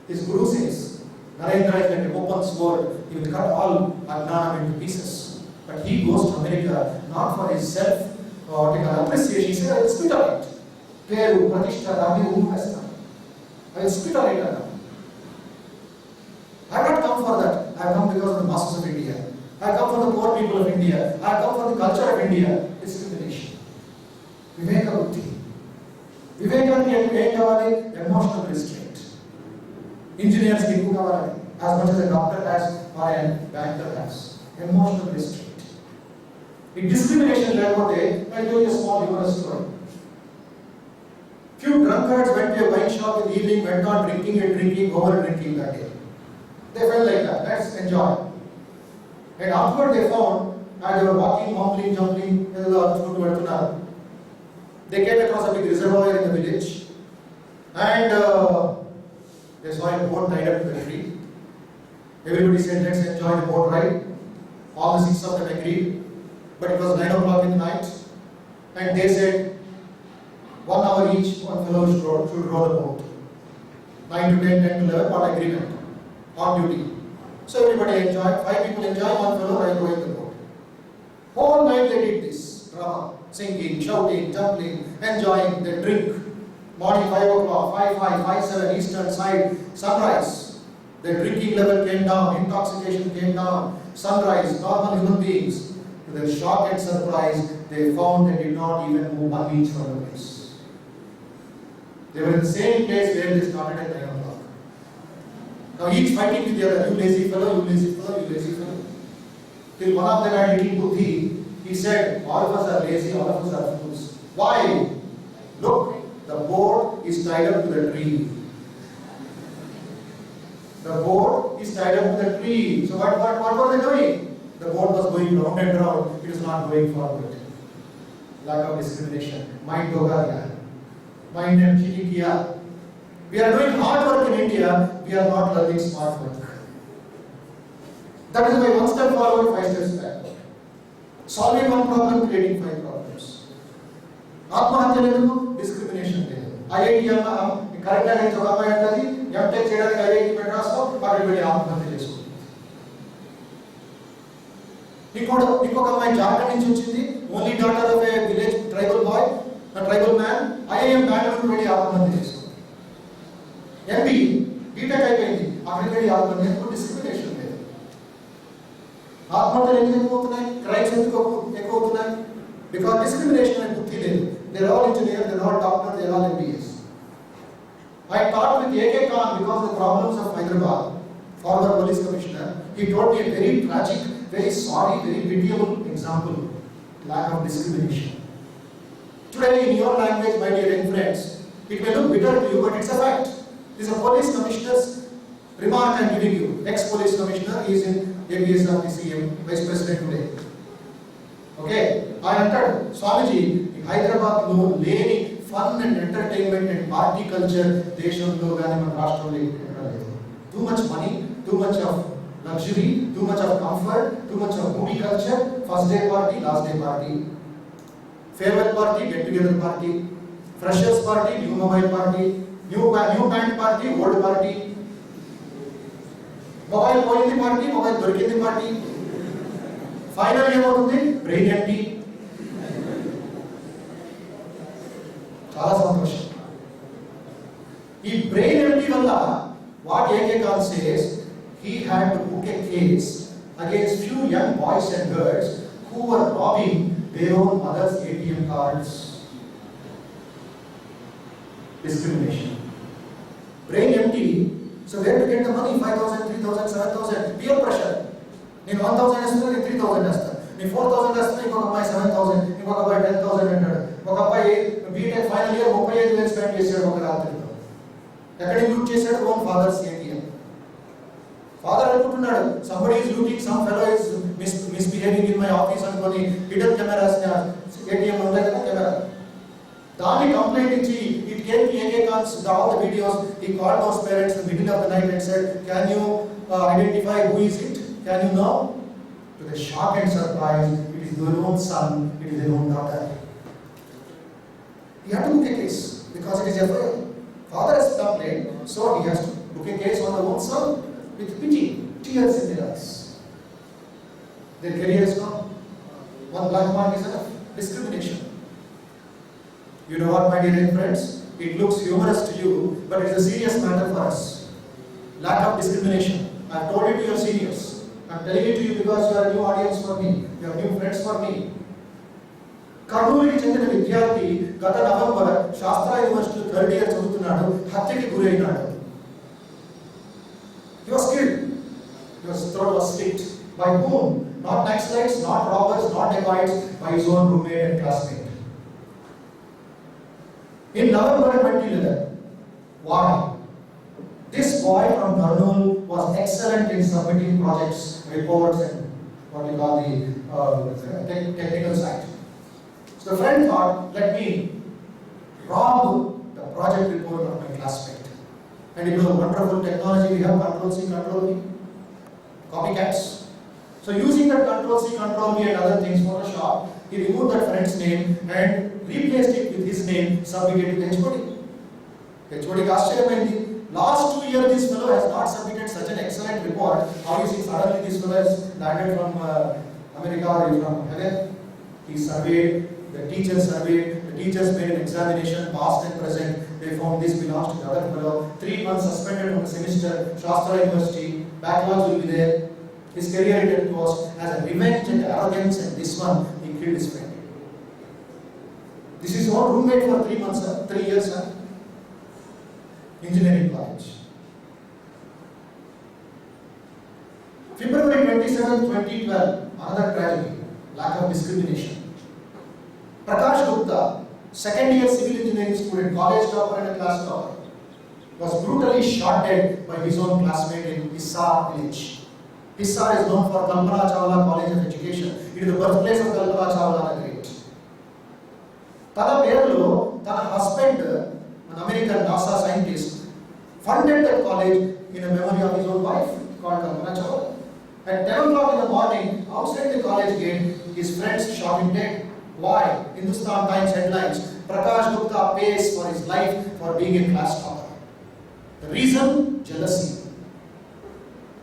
His guru says, Narendra is like an open sword, he will cut all Ajnanam into pieces. But he goes to America not for his self-political appreciation. He said, I will spit on it. Peru, Pratishta, Rami, Umhasta. I will spit on it. I have not come for that. I have come because of the masses of India. I have come for the poor people of India. I have come for the culture of India. Discrimination. Viveka Buddhi. Viveka and emotional restraint. Engineers give as much as a doctor has or a banker has. Emotional restraint. In discrimination level, I'll tell you a small humorous story. Few drunkards went to a wine shop in the evening, went on drinking and drinking, over drinking that day. They felt like that, let's enjoy. And afterward they found, as they were walking, mumbling, jumping, they came across a big reservoir in the village. And they saw a boat tied up to the tree. Everybody said, let's enjoy the boat ride. All the 6 of them agreed. But it was 9 o'clock in the night. And they said, 1 hour each, one fellow should row the boat. 9 to 10, 10 to 11, what agreement? On duty. So everybody enjoyed, 5 people enjoy, 1 fellow rowing the boat. Whole night they did this drama, singing, shouting, jumping, enjoying, they drink. Morning 5 o'clock, 5:7 eastern side, sunrise. The drinking level came down, intoxication came down, sunrise, normal human beings. To their shock and surprise, they found they did not even move 1 inch from the place. They were in the same place where they started at 9 o'clock. Now each fighting with the other, you lazy fellow, you lazy fellow, you lazy fellow. Till one of them had little buddhi, he said, all of us are lazy, all of us are fools. Why? Look, the boat is tied up to the tree. The boat is tied up to the tree. So what were they doing? The boat was going round and round, it is not going forward. Lack of discrimination. Mind doga, mind and cheating kiya. We are doing hard work in India, we are not learning smart work. That is why 1 step forward, 5 steps back. Solving 1 problem, creating 5 problems. Atmahatya ledu, discrimination ledu. IIT correct again Bodhamayanandaji, MTech cheyadaki IIT Madras lo, everybody Atmahatya chestunnaru. ఇంకొక అమ్మాయి జార్ఖండ్ నుంచి వచ్చింది, only daughter of a village tribal boy, tribal man, IIM Bengaluru వెళ్ళి ఆత్మహత్య చేసుకుంది. MB BTech అయిపోయింది, అక్కడికి వెళ్ళి ఆత్మహత్య చేసుకుంటే డిస్క్రిమినేషన్ లేదు. ఆత్మహత్యలు ఎందుకు ఎక్కువ అవుతున్నాయి, క్రైమ్స్ ఎందుకు ఎక్కువ అవుతున్నాయి? బికాస్ డిస్క్రిమినేషన్ అనే బుద్ధి లేదు. They are all engineer, they are all doctor, they are all MBS. I talked with A.K. Khan because of the problems of Hyderabad, former police commissioner. He told me a very tragic, very sorry, very pitiable example, lack of discrimination. Today in your language, my dear young friends, it may look bitter to you, but it's a fact. This is a police commissioner's remark I am giving you. Ex-police commissioner, he is in ABS of the CM, vice president today. Okay, I entered Swamiji in Hyderabad, no lady, fun and entertainment and party culture, deshamlo gaani mana rashtralo ekkada ledu. Too much money, too much of luxury, too much of comfort, too much of movie culture, first day party, last day party, farewell party, get together party, freshers party, new mobile party, new band party, old party, mobile పోయింది party, mobile దొరికింది party, final ఏమవుతుంది, brain empty. చాలా సంతోషం. ఈ brain empty వల్ల what AK con says, he had to book a case against few young boys and girls who were robbing their own mother's ATM cards. Discrimination. Brain empty. So where to get the money? 5,000, 3,000, 7,000. Peer pressure. In 1,000 ఇస్తున్నారు, in 3,000 ఇస్తారు. In 4,000 ఇస్తున్నారు, ఇంకొక అమ్మాయి 7,000, ఇంకొక అబ్బాయి 10,000 అంటాడు. ఒక అబ్బాయి బీటెక్ ఫైనల్ ఇయర్ 35,000 స్పెండ్ చేశాడు ఒక రాత్రిలో. ఎక్కడ ఇన్క్లూడ్ చేశాడు? Own father's ATM. ఫాదర్ అనుకుంటున్నాడు, somebody is looting, some fellow is misbehaving in my office అనుకొని హిడెన్ కెమెరాస్ ఏటీఎం ఉంటాయి కదా కెమెరా. దాన్ని కంప్లైంట్ ఇచ్చి it came to AK Khan's all the videos. He called those parents in the middle of the night and said, can you identify who is it? Can you know? To the shock and surprise, it is their own son, it is their own daughter. He had to book a case because it is FIR. Father has complained, so he has to book a case on the own son with pity, tears in their eyes. Their career is gone. One black mark is enough. Discrimination. You know what, my dear friends? It looks humorous to you, but it is a serious matter for us. Lack of discrimination. I have told it to your seniors. I am telling it to you because you are a new audience for me. You are new friends for me. కర్నూలుకి చెందిన విద్యార్థి గత November శాస్త్ర university 3rd year చదువుతున్నాడు, హత్యకి గురైనాడు. He was killed. His throat was slit. By whom? Not Naxalites, not robbers, not dacoits, by his own roommate and classmate. In November 2011, why? This boy from Kurnool was excellent in submitting projects, reports, and what you call the technical side. So the friend thought, let me rob the project report of my classmate. And it was a wonderful technology. We have Control C, Control V, copycats. So using that Control C, Control V and other things, Photoshop, he removed that friend's name and replaced it with his name, submitted to HOD. HOD ఆశ్చర్యమైంది. Last 2 years this fellow has not submitted such an excellent report. How is it suddenly this fellow has landed from America or from heaven? He surveyed, the teachers surveyed, the teachers made an examination, past and present. They found this belongs to the other fellow. 3 months suspended from the semester, Shastra University, backlogs will be there. His career it was as a revenge and arrogance, and this one, he killed his friend. This is our roommate for 3 months, 3 years, engineering college. February 27, 2012, another tragedy, lack of discrimination. Prakash Gupta, 2nd year civil engineering student, college topper and a class topper, was brutally shot dead by his own classmate in Hissar village. Hissar is known for Kalpana Chawla College of Education. It is the birthplace of Kalpana Chawla the Great. Tana Perlo, Tana husband, an American NASA scientist, funded that college in a memory of his own wife called Kalpana Chawla. At 10 o'clock in the morning, outside the college gate, his friends shot him dead. Why? Hindustan Times headlines, Prakash Gupta pays for his life for being a class topper. The reason? Jealousy.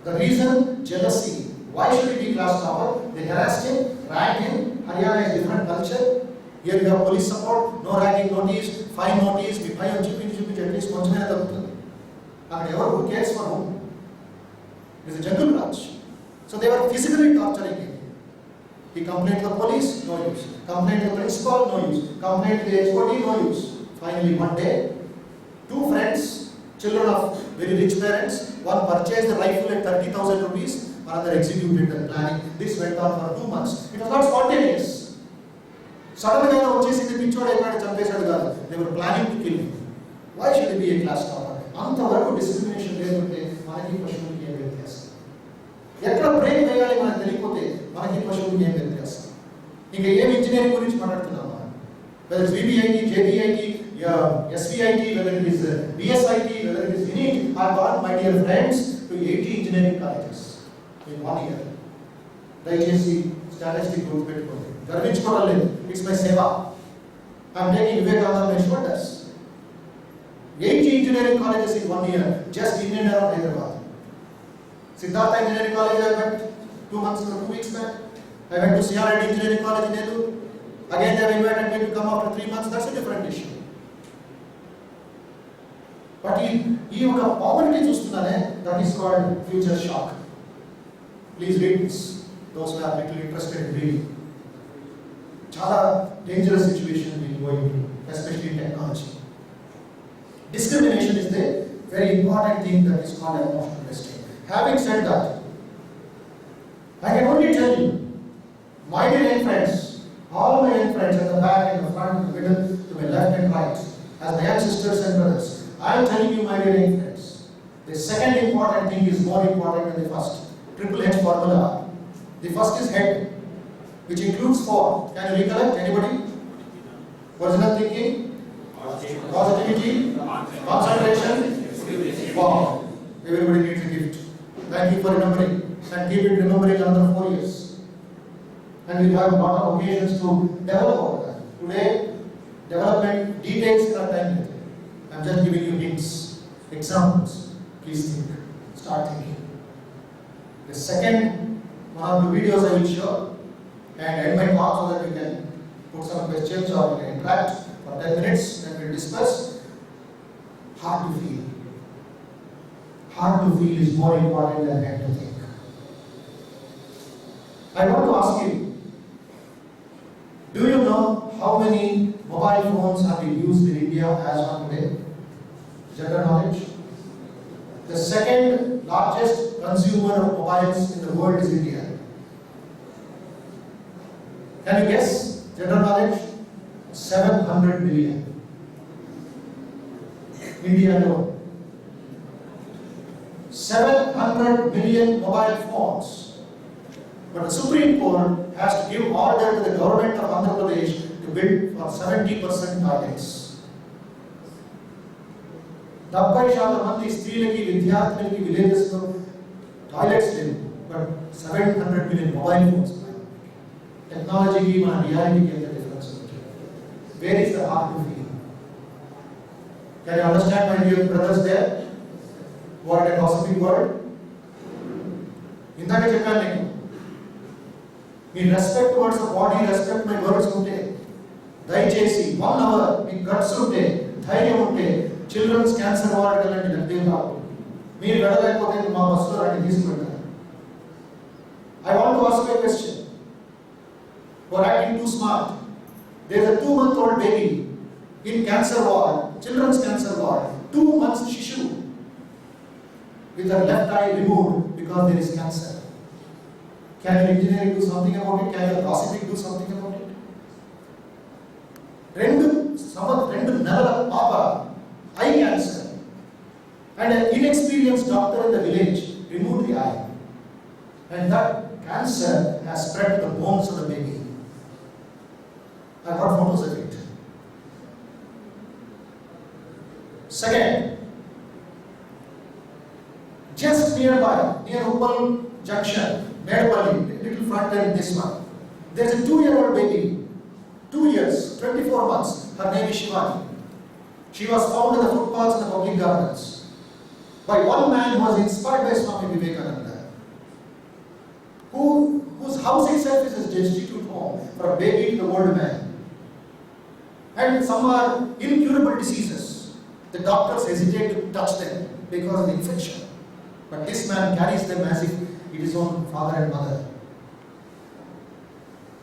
The reason? Jealousy. Why should he be class topper? They harassed him, ranked him. Haryana is different culture. Here you have police support, no ragging notice, fine notice, we pay on chipping, at least once a month. And who cares for whom? It is a jungle branch. So they were physically torturing him. He complained to the police, no use. Complained to the principal, no use. Complained to the HOD, no use. Finally, one day, 2 friends, children of very rich parents, one purchased the rifle at 30,000 rupees, another executed the planning. This went on for 2 months. It was not spontaneous. Suddenly, they were planning to kill him. Why should he be a class topper? అంతవరకు discrimination లేకుంటే మనకి పశువులకి ఏం వ్యత్యాసం? ఎక్కడ break వేయాలి మనకు తెలియకపోతే మనకి పశువులకి ఏం వ్యత్యాసం? ఇంకా ఏం ఇంజనీరింగ్ గురించి మాట్లాడుతున్నాం మనం? whether it's VBIT, JBIT, SVIT, whether it is BSIT, whether it is any, I have gone, my dear friends, to 80 engineering colleges in 1 year. దయచేసి స్టాటిస్టిక్ గుర్తుపెట్టుకోండి, గర్వించుకోవడం లేదు. ఇట్స్ మై సేవ. I'm taking Vivekananda my shoulders. 80 engineering colleges in 1 year, just in and around Hyderabad. Siddhartha Engineering College I went 2 months or 2 weeks back. I went to CRIT Engineering College in Nellore. Again they have invited me to come after 3 months. That's a different issue. But ఈ ఒక poverty చూస్తున్నానే, that is called future shock. Please read this. Those who are little interested in reading. చాలా dangerous situation we are going to, especially in technology. Discrimination is the very important thing that is called emotional testing. Having said that, I can only tell you, my dear young friends, all my young friends at the back, in the front, in the middle, to my left and right, as my young sisters and brothers, I am telling you, my dear young friends, the second important thing is more important than the first. Triple H formula. The first is head, which includes 4. Can you recollect? Anybody? Original thinking, positivity, concentration. Wow, everybody needs a gift. Thank you for remembering, and keep it remembering another 4 years. And we have a lot of occasions to develop all that. Today, development details are time limited. I'm just giving you hints, examples. Please think, start thinking. The second one or two videos I will show and end my talk so that you can put some questions or you can interact for 10 minutes and we'll discuss. Hard to feel. Hard to feel is more important than head to think. I want to ask you, do you know how many mobile phones have been used in India as on today? General knowledge? The second largest consumer of mobiles in the world is India. Can you guess? General knowledge? 700 million. India alone. 700 million mobile phones. But the Supreme Court has to give order to the government of Andhra Pradesh to build for 70% toilets. 70% మంది స్త్రీలకి విద్యార్థులకి villages లో toilets లేవు, but 700 million mobile phones. టెక్నాలజీకి మన రియాలిటీకి ఎంత difference ఉంది? Where is the heart to feel? Can you understand my dear brothers there what a gossiping word? ఇందాక చెప్పాను నేను, మీ respect words of body, respect my words ఉంటే, దయచేసి 1 అవర్ మీ గట్స్ ఉంటే, ధైర్యం ఉంటే, చిల్డ్రన్స్ క్యాన్సర్ వార్డ్ వెళ్ళండి, డబ్బే కాదు. మీరు వెళ్ళలేకపోతే మా బస్సులో రండి, తీసుకువెళ్తాను. I want to ask you a question. You are acting too smart. There is a 2-month-old baby in cancer ward, children's cancer ward, 2 months Shishu, with her left eye removed because there is cancer. Can your engineering do something about it? Can your gossiping do something about it? రెండు నెలల పాప eye cancer, and an inexperienced doctor in the village removed the eye, and that cancer has spread to the bones of the baby. I got photos of it. Second, just nearby, near Uppal Junction, Medapalli, little front end this one, there's a 2-year-old baby, 2 years, 24 months. Her name is Shivani. She was found in the footpaths in the public gardens by one man who was inspired by Swami Bodhamayanandaji, whose house itself is a destitute home for a baby to the old man. And some are incurable diseases. The doctors hesitate to touch them because of the infection. But this man carries them as if it is his own father and mother.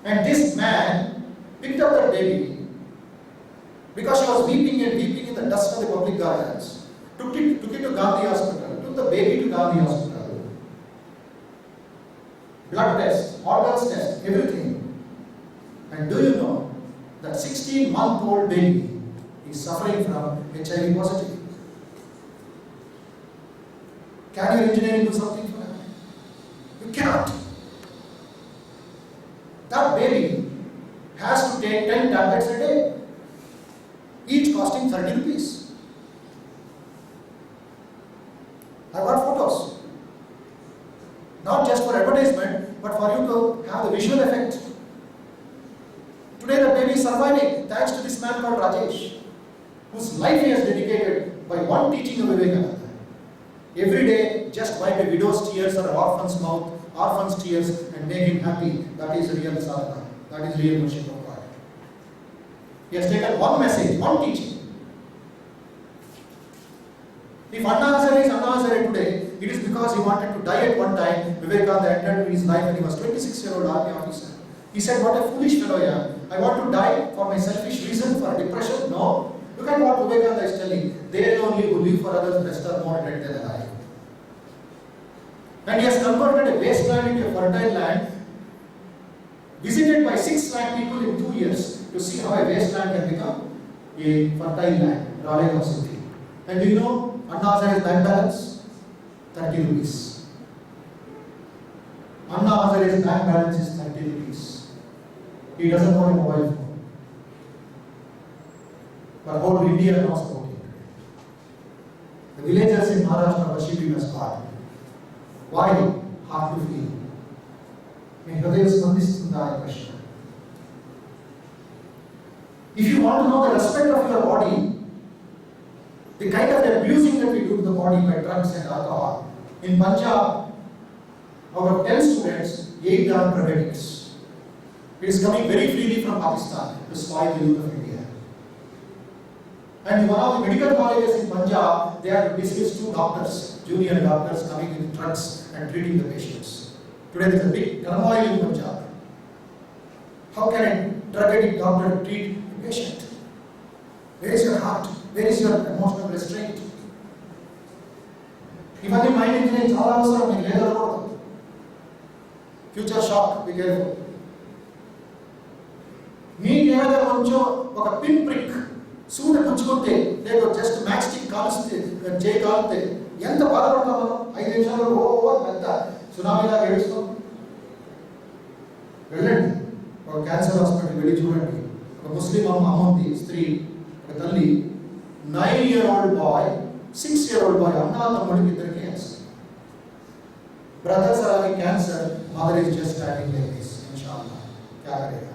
And this man picked up that baby because she was weeping and weeping in the dust of the public gardens. Took it to Gandhi Hospital. Took the baby to Gandhi Hospital. Blood test, organs test, everything. And do you know that 16-month-old baby is suffering from HIV positive? Can your engineering do something for that? You cannot. That baby has to take 10 tablets a day, each costing 30 rupees. I got photos. Not just for advertisement, but for you to have the visual effect. Today the baby is surviving thanks to this man called Rajesh, whose life he has dedicated by one teaching of Vivekananda. Every day, just wipe a widow's tears or an orphan's mouth, orphan's tears, and make him happy. That is real sadhana. That is real worship of God. He has taken one message, one teaching. If Anna Hazare is Anna Hazare today, it is because he wanted to die at one time. Vivekananda entered his life when he was 26-year-old army officer. He said, what a foolish fellow I am. I want to die for my selfish reason, for depression. No. Look at what Vivekananda is telling. They only who live for others, rest are more dead than alive. And he has converted a wasteland into a fertile land, visited by 6 lakh people in 2 years to see how a wasteland can become a fertile land. Raleigh of City. And do you know, Anna Hazare's bank balance? 30 rupees. Anna Hazare's bank balance is 30 rupees. He doesn't own a mobile phone. But whole India knows about it. The villagers in Maharashtra worship him as God. Why? Hard to feel. May Hridaya spandistunda question. If you want to know the respect of your body, the kind of abusing that we do to the body by drugs and alcohol. In Punjab, out of 10 students, 8 are drug addicts. It is coming very freely from Pakistan to spoil the youth of India. And in one of the medical colleges in Punjab, they have dismissed 2 doctors, junior doctors coming with drugs and treating the patients. Today there is a big turmoil in Punjab. How can a drug addict doctor treat a patient? Where is your heart? Where is your emotional restraint? Even in mind engineering, చాలా అవసరం మీకు లేదనకూడదు. Future shock, be careful. మీకు ఏమైనా కొంచెం ఒక pin prick సూది పుచ్చుకుంటే లేదా జస్ట్ మ్యాచ్ స్టిక్ కాలుస్తే చేయి కాలితే ఎంత బాధపడతాం మనం? 5 నిమిషాలు ఓ పెద్ద సునామీలాగా ఏడుస్తాం. వెళ్ళండి ఒక క్యాన్సర్ హాస్పిటల్ వెళ్ళి చూడండి. ఒక ముస్లిం అమ్మ ఉంది, స్త్రీ, ఒక తల్లి, 9-year-old boy, 6-year-old boy, అన్నా తమ్ముడికి ఇద్దరికి cancer. Brothers are having cancer, mother is just standing like this, inshallah. क्या करेगा?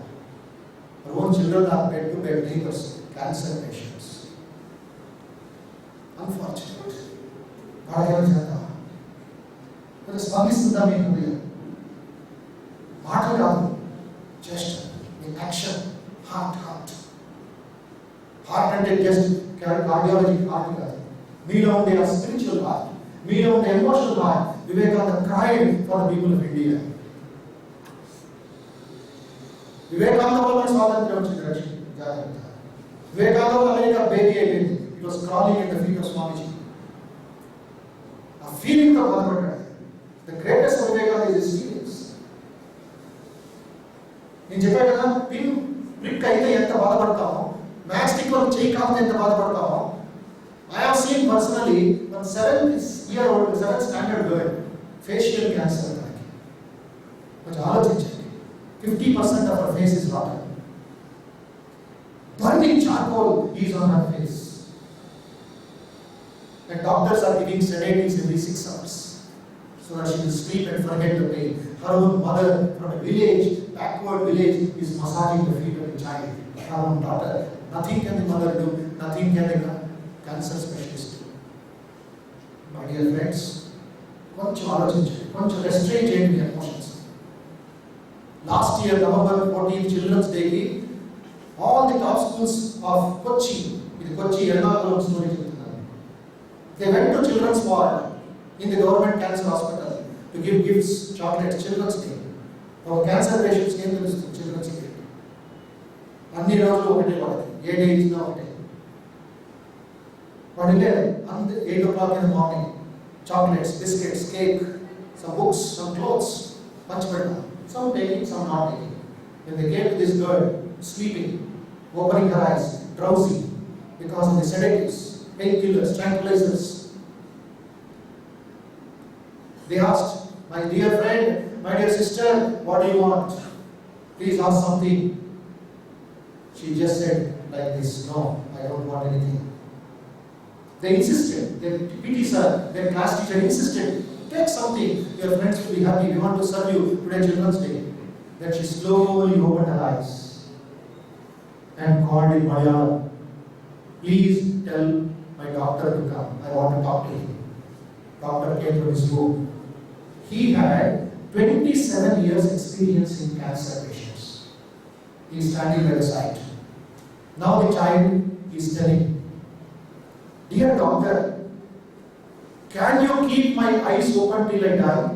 Her own children are bed to bed neighbors, cancer patients. Unfortunate. వాళ్ళకేమని చేద్దాం? కొంచెం స్పందిస్తుందా మీ హృదయం? మాటలు కాదు, జస్ట్ మీ యాక్షన్, హార్ట్. హార్ట్ అంటే జస్ట్ కార్డియాలజీ హార్ట్ కాదు. మీలో ఉండే ఆ స్పిరిచువల్ హార్ట్, మీలో ఉండే emotional heart. Vivekananda cried for the people of India. Vivekananda వల్ల స్వాతంత్ర్యం వచ్చింది, రక్షణ జాగ్రత్త. Vivekananda వల్ల అమెరికా బేబీ అయిపోయింది. It was crawling at the feet of Swamiji. ఆ ఫీలింగ్ తో బాధపడ్డాడు. The greatest of Vivekananda is his feelings. నేను చెప్పాను కదా, పిన్ ప్రిక్ అయితే ఎంత బాధపడతామో, మ్యాచ్ స్టిక్ లో చేయి కాకపోతే ఎంత బాధపడతామో. I have seen personally one 7-year-old, 7th standard girl, facial cancer. కొంచెం ఆలోచించండి. 50% of her face is rotten. Burning charcoal is on her face. And doctors are giving sedatives every 6 hours so that she will sleep and forget the pain. Her own mother from a village, backward village, is massaging the feet of the child. Her own daughter. Nothing can the mother do. Nothing can the cancer specialist do. My dear friends, కొంచెం ఆలోచించండి, కొంచెం restrain చేయండి మీ emotions. Last year, November 14th, Children's Day, all the top schools of Kochi, ఇది Kochi Ernakulam story చెప్తున్నాను, they went to children's ward in the government cancer hospital to give gifts, chocolates, Children's Day. Our cancer patients ఏం తెలుస్తుంది? Children's Day. అన్ని రోజులు ఒకటే వాళ్ళకి, ఏ day ఇచ్చినా ఒకటే. వాడు 8 o'clock in the morning, chocolates, biscuits, cake, some books, some clothes, పంచిపెట్టాం. Some taking, some not taking. When they came to this girl, sleeping, opening her eyes, drowsy, because of the sedatives, painkillers, tranquilizers, they asked, my dear friend, my dear sister, what do you want? Please ask something. She just said like this, no, I don't want anything. They insisted, their PT sir, their class teacher insisted, take something, your friends will be happy, we want to serve you today Children's Day. Then she slowly opened her eyes and called in Malayalam, please tell my doctor to come, I want to talk to him. Doctor came to his room. He had 27 years experience in cancer patients. He is standing by the side. Now the child is telling, dear doctor, Can you keep my eyes open till I die?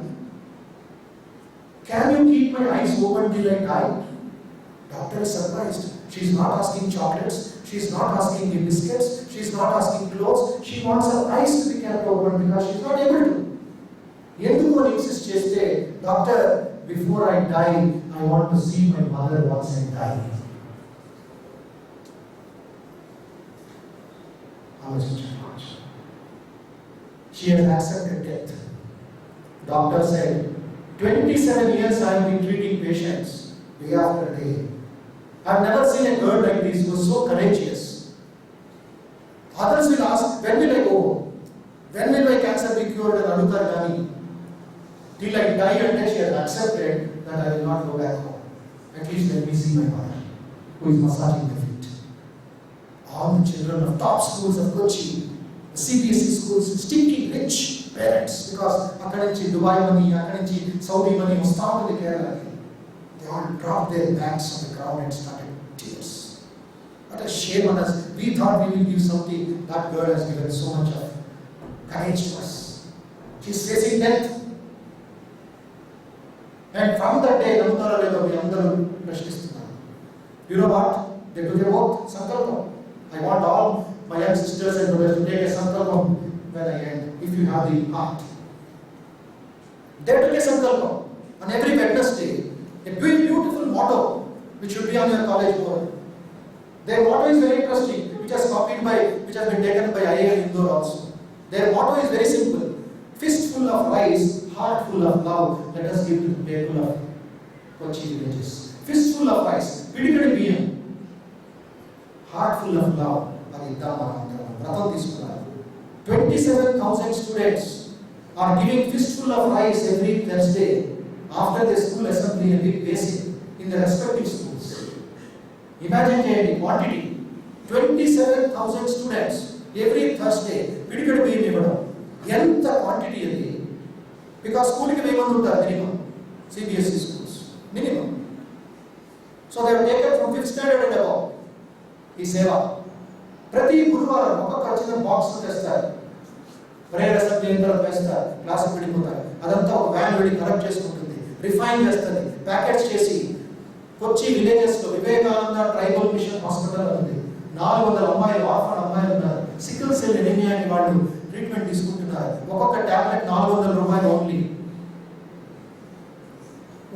Can you keep my eyes open till I die? Doctor is surprised. She's not asking chocolates. She's not asking me biscuits. She's not asking clothes. She wants her eyes to be kept open because she's not able to. ఎందుకు అని insist చేస్తే, doctor, before I die I want to see my mother once I die. ఆలోచించండి. She has accepted death. Doctor said, 27 years I have been treating patients day after day. I have never seen a girl like this who was so courageous. Others will ask, when will I go home? When will my cancer be cured and Anutar Gani? Till I die, and then she has accepted that I will not go back home. At least let me see my mother, who is massaging the feet. All the children of top schools of Kochi, the CBSE schools, stinking rich parents, because Akadinchi Dubai money, Akadinchi Saudi money was started in Kerala. They all dropped their bags on the ground and started tears. What a shame on us. We thought we will give something. That girl has given so much of courage to us. She is facing death. And from that day, Namutara Leda we andaru prashnistunnam. You know what? They took a oath, sankalpam. I want all my young sisters and brothers to take a sankalpam when I end, if you have the heart. They took a sankalpam on every Wednesday, a beautiful motto which should be on your college board. Their motto is very interesting, which has been taken by IIM Indore also. Their motto is very simple: fistful of rice, heart full of love, let us give to the people of Kochi villages. Fistful of rice, pidikadi biyam, heart full of love. Adi iddam vratam తీసుకున్నారు. 27,000 students are giving fistful of rice every Thursday after the school assembly and big basic in the respective schools. Imagine the quantity. 27,000 students every Thursday. Pidikadi biyam ఇవ్వడం ఎంత quantity అది? Because school ki veyi mandu untaru minimum, CBSE schools minimum. So they have taken from 5th standard and above ఈ సేవ. ప్రతి గురువారం ఒక్కొక్క చిన్న box తెస్తారు, ప్రేయర్ అసెంబ్లీ అందరూ వేస్తారు, క్లాస్ వెళ్ళిపోతారు. అదంతా ఒక వ్యాన్ వెళ్ళి కలెక్ట్ చేసుకుంటుంది, రిఫైన్ చేస్తుంది, ప్యాకెట్స్ చేసి కొచ్చి విలేజెస్ లో వివేకానంద ట్రైబల్ మిషన్ హాస్పిటల్ ఉంది. 400 అమ్మాయిలు, ఆర్ఫన్ అమ్మాయిలు ఉన్నారు. సికిల్ సెల్ ఎనీమియా అని వాళ్ళు ట్రీట్మెంట్ తీసుకుంటున్నారు. ఒక్కొక్క టాబ్లెట్ 400 రూపాయలు only.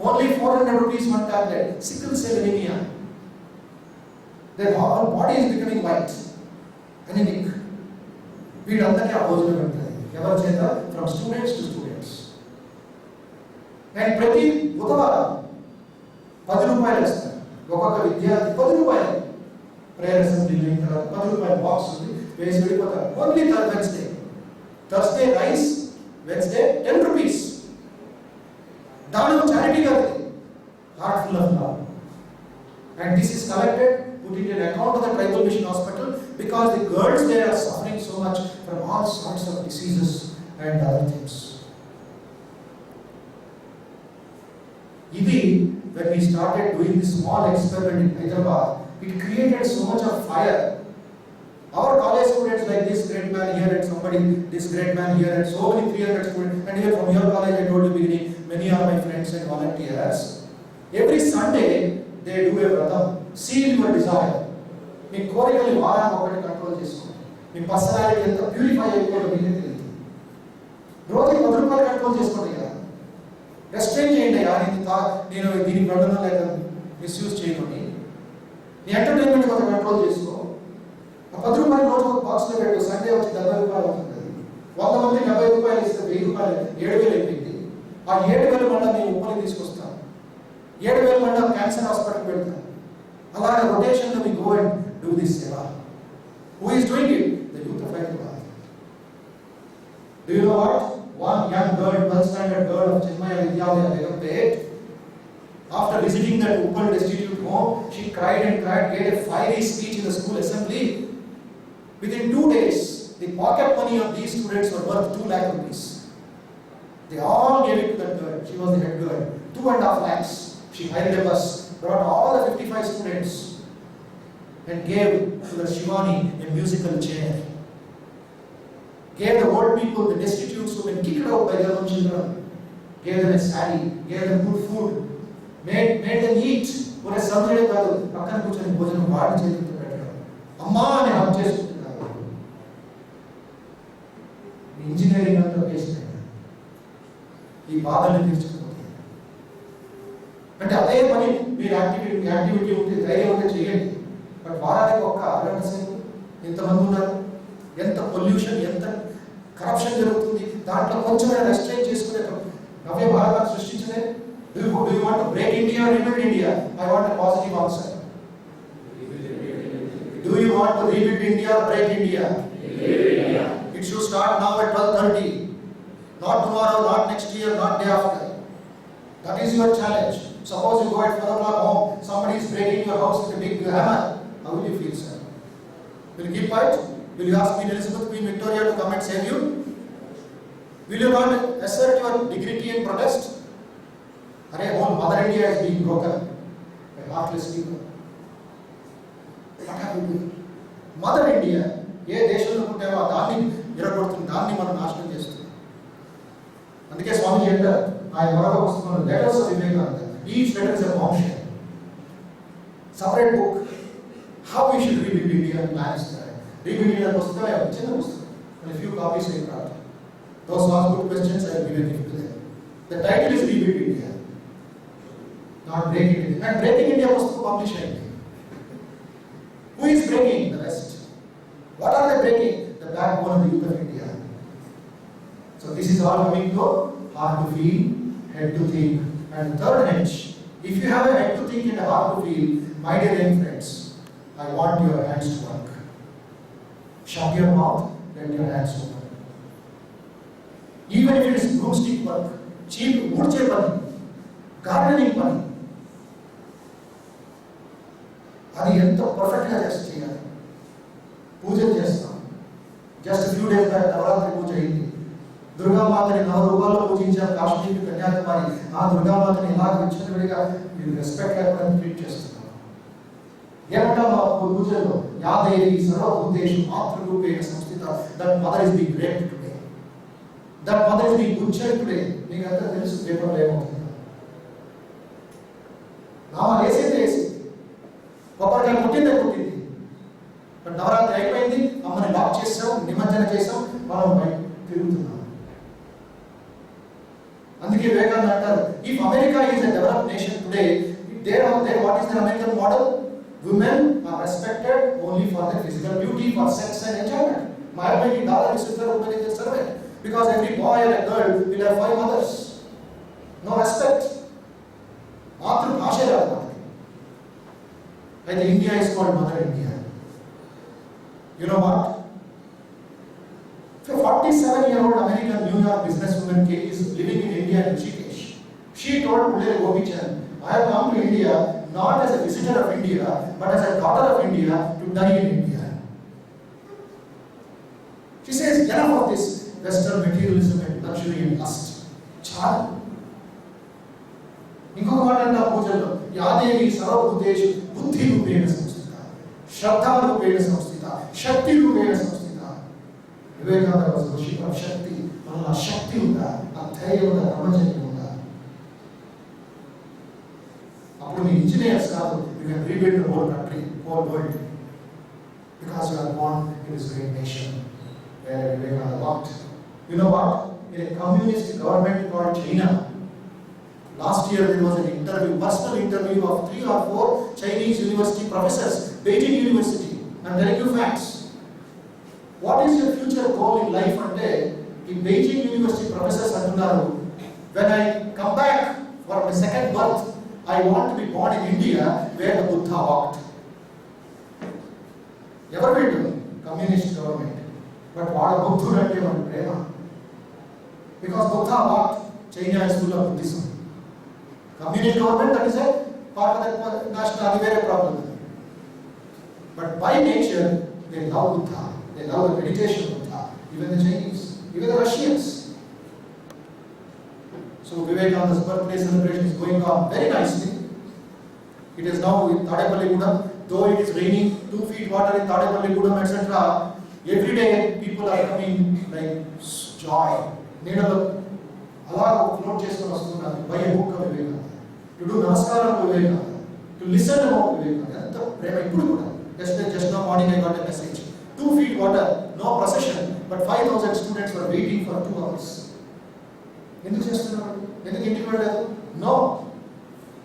400 rupees one tablet. Sickle cell anemia. Their whole body is becoming white, anemic. వీళ్ళందరికీ ఆ భోజనం ఉంటుంది. ఎవరి చేత? From students to students. And ప్రతి బుధవారం 10 రూపాయలు ఇస్తారు. ఒక్కొక్క విద్యార్థి 10 రూపాయలు. ప్రేయర్ అసెంబ్లీ అయిన తర్వాత 10 రూపాయల బాక్స్ ఉంది, వేసి వెళ్ళిపోతారు. Only Wednesday. Thursday rice, Wednesday 10 rupees. దానం చారిటీ కాదు, heart full of love. And this is collected, put it in account of the tribal mission hospital, because the girls there are suffering so much from all sorts of diseases and other things. Idi, when we started doing this small experiment in Hyderabad, it created so much of fire. Our college students, like this great man here and somebody, this great man here and so many 300 students, and here from your college I told you beginning, many are my friends and volunteers. Every Sunday they do a vratam, seal your desire. మీ కోరికలు వారాన్ని ఒకటి control చేసుకోండి. మీ personality ఎంత purify అయిపోవడం మీకే తెలియదు. రోజుకి 10 రూపాయలు control చేసుకోండి కదా. రెస్ట్రైన్ చేయండి. నేను దీనికి వెళ్ళడం లేక మిస్యూజ్ చేయకండి. నీ ఎంటర్టైన్మెంట్ కొంత కంట్రోల్ చేసుకో. 10 రూపాయలు రోజు ఒక బాక్స్లో పెట్టు. సండే వచ్చి 70 రూపాయలు అవుతుంది. 100 మంది 70 రూపాయలు ఇస్తే 1000 రూపాయలు 7000 అయిపోయింది. ఆ 7000 మళ్ళీ మేము ఉప్పని తీసుకొస్తాం. 7000 మళ్ళీ క్యాన్సర్ హాస్పిటల్ పెడతాం. అలాగే రొటేషన్లో we go and do this seva. Who is doing it? The youth of Hyderabad. Do you know what? One young girl, 12th standard girl of Chinmaya Vidyalaya, Begumpet, after visiting that Uppal destitute home, she cried and cried, gave a fiery speech in the school assembly. Within 2 days, the pocket money of these students were worth 2 lakh rupees. They all gave it to that girl. She was the head girl. 2.5 lakhs. She hired a bus, brought all the 55 students and gave to the Shivani a musical chair. gave the old people, the destitute who were kicked out by their own children, gave them a sari, gave them good food, made them eat. One Sunday కాదు పక్కన కూర్చొని భోజనం వాడి చేతితో పెట్టడం, అమ్మా అని హక్ చేసుకుంటున్నారు. ఇంజనీరింగ్ అంతా వేస్ట్ అయింది ఈ బాధల్ని తీర్చుకోకపోతే. అంటే అదే పని మీరు యాక్టివిటీ ఉంటే ధైర్యం ఉంటే చేయండి. బట్ వారానికి ఒక్క అరగంట సేపు ఎంతమంది ఉన్నారు, ఎంత పొల్యూషన్, ఎంత కరప్షన్ జరుగుతుంది, దాంట్లో కొంచెమైనా రెస్ట్రైన్ చేసుకునే నవ్య భారతాన్ని సృష్టించలే. Do you want to break India or rebuild India? I want a positive answer. Do you want to rebuild India or break India? It should start now at 12:30. Not tomorrow, not next year, not day after. That is your challenge. Suppose you go at 4 o'clock home, somebody is breaking your house with a big hammer. How will you feel, sir? Will you keep quiet? Will you ask Queen Elizabeth, Queen Victoria to come and save you? Will you not assert your dignity and protest? Arey, whole Mother India is being broken by heartless people. What have you done? Mother India, ఏ దేశంలో పుట్టావో దాన్ని విరగొడుతుంది, దాన్ని మనం నాశనం చేస్తున్నాం. అందుకే స్వామిజీ అంటారు, ఆయన మరొక పుస్తకంలో letters of Vivekananda, each letter is a bombshell. Separate book, how we should rebuild India అని ప్లాన్ ఇస్తారు. రీబిల్డ్ ఇండియా పుస్తకమే, చిన్న పుస్తకం, and a few copies I brought. Those who ask good questions, I will give a gift to them. The title is Rebuild India, not Breaking India. And Breaking India పుస్తకం publish అయింది. Who is breaking? The rest. What are they breaking? The backbone of the youth of India. So this is all coming to heart to feel, head to think, and third hench. If you have a head to think and a heart to feel, my dear young friends, I want your hands to work. Shut your mouth, let your hands open. Even if it is broomstick work, cheap woodche pani, gardening pani, అది ఎంత పర్ఫెక్ట్గా చేయాలి. పూజలు చేస్తాం. Just few days back Navratri పూజ అయింది. దుర్గామాతని 9 రూపాయలు పూజించారు కాశ్మీర్ కన్యాకుమారి. ఆ దుర్గామాతని ఇలా విచ్చలవిడిగా మీరు రెస్పెక్ట్ లేకుండా ట్రీట్ చేస్తున్నారు. ఏమంటాం మా పూజల్లో, యాదేవి సర్వభూతేషు మాతృరూపేణ సంస్థిత. That mother is being raped today. That mother is being butchered today. మీకు అంతా తెలుసు పేపర్లో ఏమవుతుంది. నామ వేసేది వేసింది, కొబ్బరికాయ పుట్టిందే పుట్టింది. బట్ నవరాత్రి అయిపోయింది, అమ్మని లాక్ చేసాం, నిమజ్జన చేసాం, మనం బయట తిరుగుతున్నాం. అందుకే వివేకానంద అంటారు, if America is a developed nation today, what is the American model? Women are respected only for their physical beauty, for sex and enjoyment. My అబ్బాయికి డాలర్ ఇస్తారు, women is a servant, because every boy and a girl will have 5 mothers. No respect. మాతృభాష రాదు మనకి. అయితే India is called Mother India. You know what? A 47-year-old American New York businesswoman is living in India in Rishikesh. She told Uday Gopichan, I have come to India not as a visitor of India, but as a daughter of India to die in India. She says, enough of this Western materialism and luxury and lust. Chalu. ఇంకొక మాట అంట పూజల్లో, యాదేవి సర్వభూతేషు బుద్ధి రూపేణ సంస్థిత, శ్రద్ధా రూపేణ సంస్థిత, శక్తి రూపేణ సంస్థిత. వివేకానంద was worship of శక్తి. మనలో ఆ శక్తి ఉందా, ఆ ధైర్యం ఉందా, ప్రపంచం ఉందా? అప్పుడు మీ ఇంజనీర్స్ కాదు, you can rebuild the whole country, whole world, because you are born in this great nation where Vivekananda walked. You know what? In a communist government called China, last year there was an interview, personal interview of 3 or 4 Chinese university professors, Beijing University. I'm telling you facts. What is your future goal in life? Ante in Beijing University professors antunnaru, when I come back for my second birth, I want to be born in India where the Buddha walked. Ever been to communist government? But what Buddha ante man prema, because Buddha walked. China is full of Buddhism. Communist government, that is a part of that nationality, very problem. But by nature, they love Buddha. They love the meditation of Buddha. Even the Chinese, even the Russians. So Vivekananda's birthday celebration is going on very nicely. It is now in Tadepalligudam. Though it is raining, 2 feet water in Tadepalligudam, etc. Every day people are coming like joy. నీడలో అలా float చేసుకొని వస్తున్నారు. Buy a book of Vivekananda. To do నమస్కారం to Vivekananda. To listen about Vivekananda. ఎంత ప్రేమ ఇప్పుడు కూడా. Just now morning I got a message. 2 feet water, no procession, but 5,000 students were waiting for 2 hours. ఎందుకు చేస్తున్నారు? ఎందుకు ఇంటికి వెళ్ళలేదు? నో.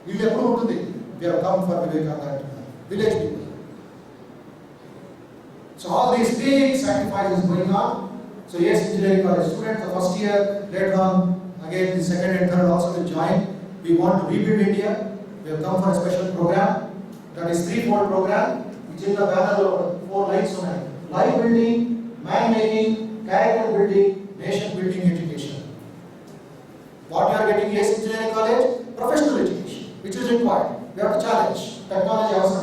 వీళ్ళు ఎప్పుడు ఉంటుంది? We have come for Vivekananda, village people. So all these big sacrifices going on. So yes, engineering college students, the first year, later on, again the second and third also will join. We want to rebuild India. We have come for a special program. That is 3-fold program. Which is the banner of 4 lines on it. Life building, man making, character building, nation building education. What you are getting is engineering college, professional education, which is required. We have to challenge technology also.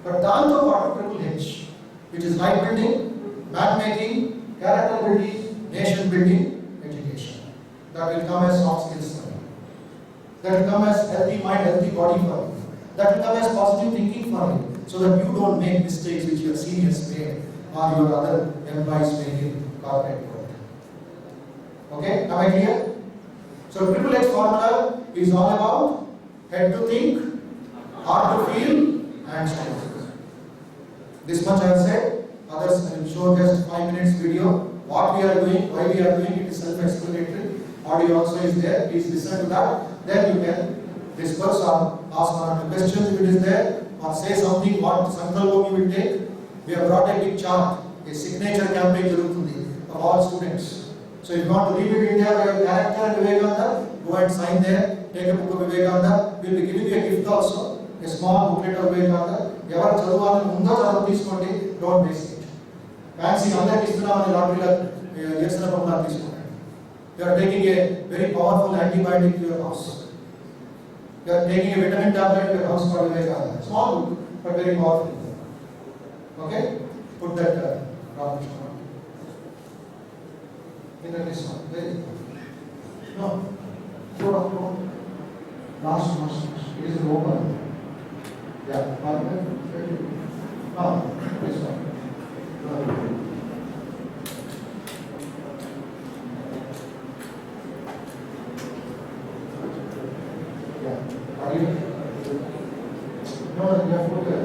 But దాంతో పాటు triple H, which is life building, man making, character building, nation building education. That will come as soft skills for you. That will come as healthy mind, healthy body for you. That will come as positive thinking for you. So that you don't make mistakes which your seniors made or your other employees make in corporate world. Okay, am I clear? So triple H formula is all about head to think, heart to feel, and strength. This much I have said. Others I will show just 5 minutes video. What we are doing, why we are doing it is self-explanatory. Audio also is there. Please listen to that. Then you can discuss or ask one or two questions if it is there. Or say something what Sankalpam you will take. We have brought a big chart, a signature campaign of all students. So if you want to rebuild India by your character and Vivekananda, go and sign there, take a book of Vivekananda. We will be giving you a gift also, a small booklet of Vivekananda. ఎవరు చదవాలని ముందో చదువు తీసుకోండి, don't waste it. Fancy అందరికి ఇస్తున్నామని లాటరీలో చేసిన పనులు తీసుకోండి. You are taking a very powerful antibiotic to your house. You are taking a vitamin tablet to your house for Vivekananda. Small book, but very powerful. Okay? Put that Ramakrishna. In this one. Very good. No. Go on. Last. It is open. Yeah. No. This one. Are you? No, you have to put it.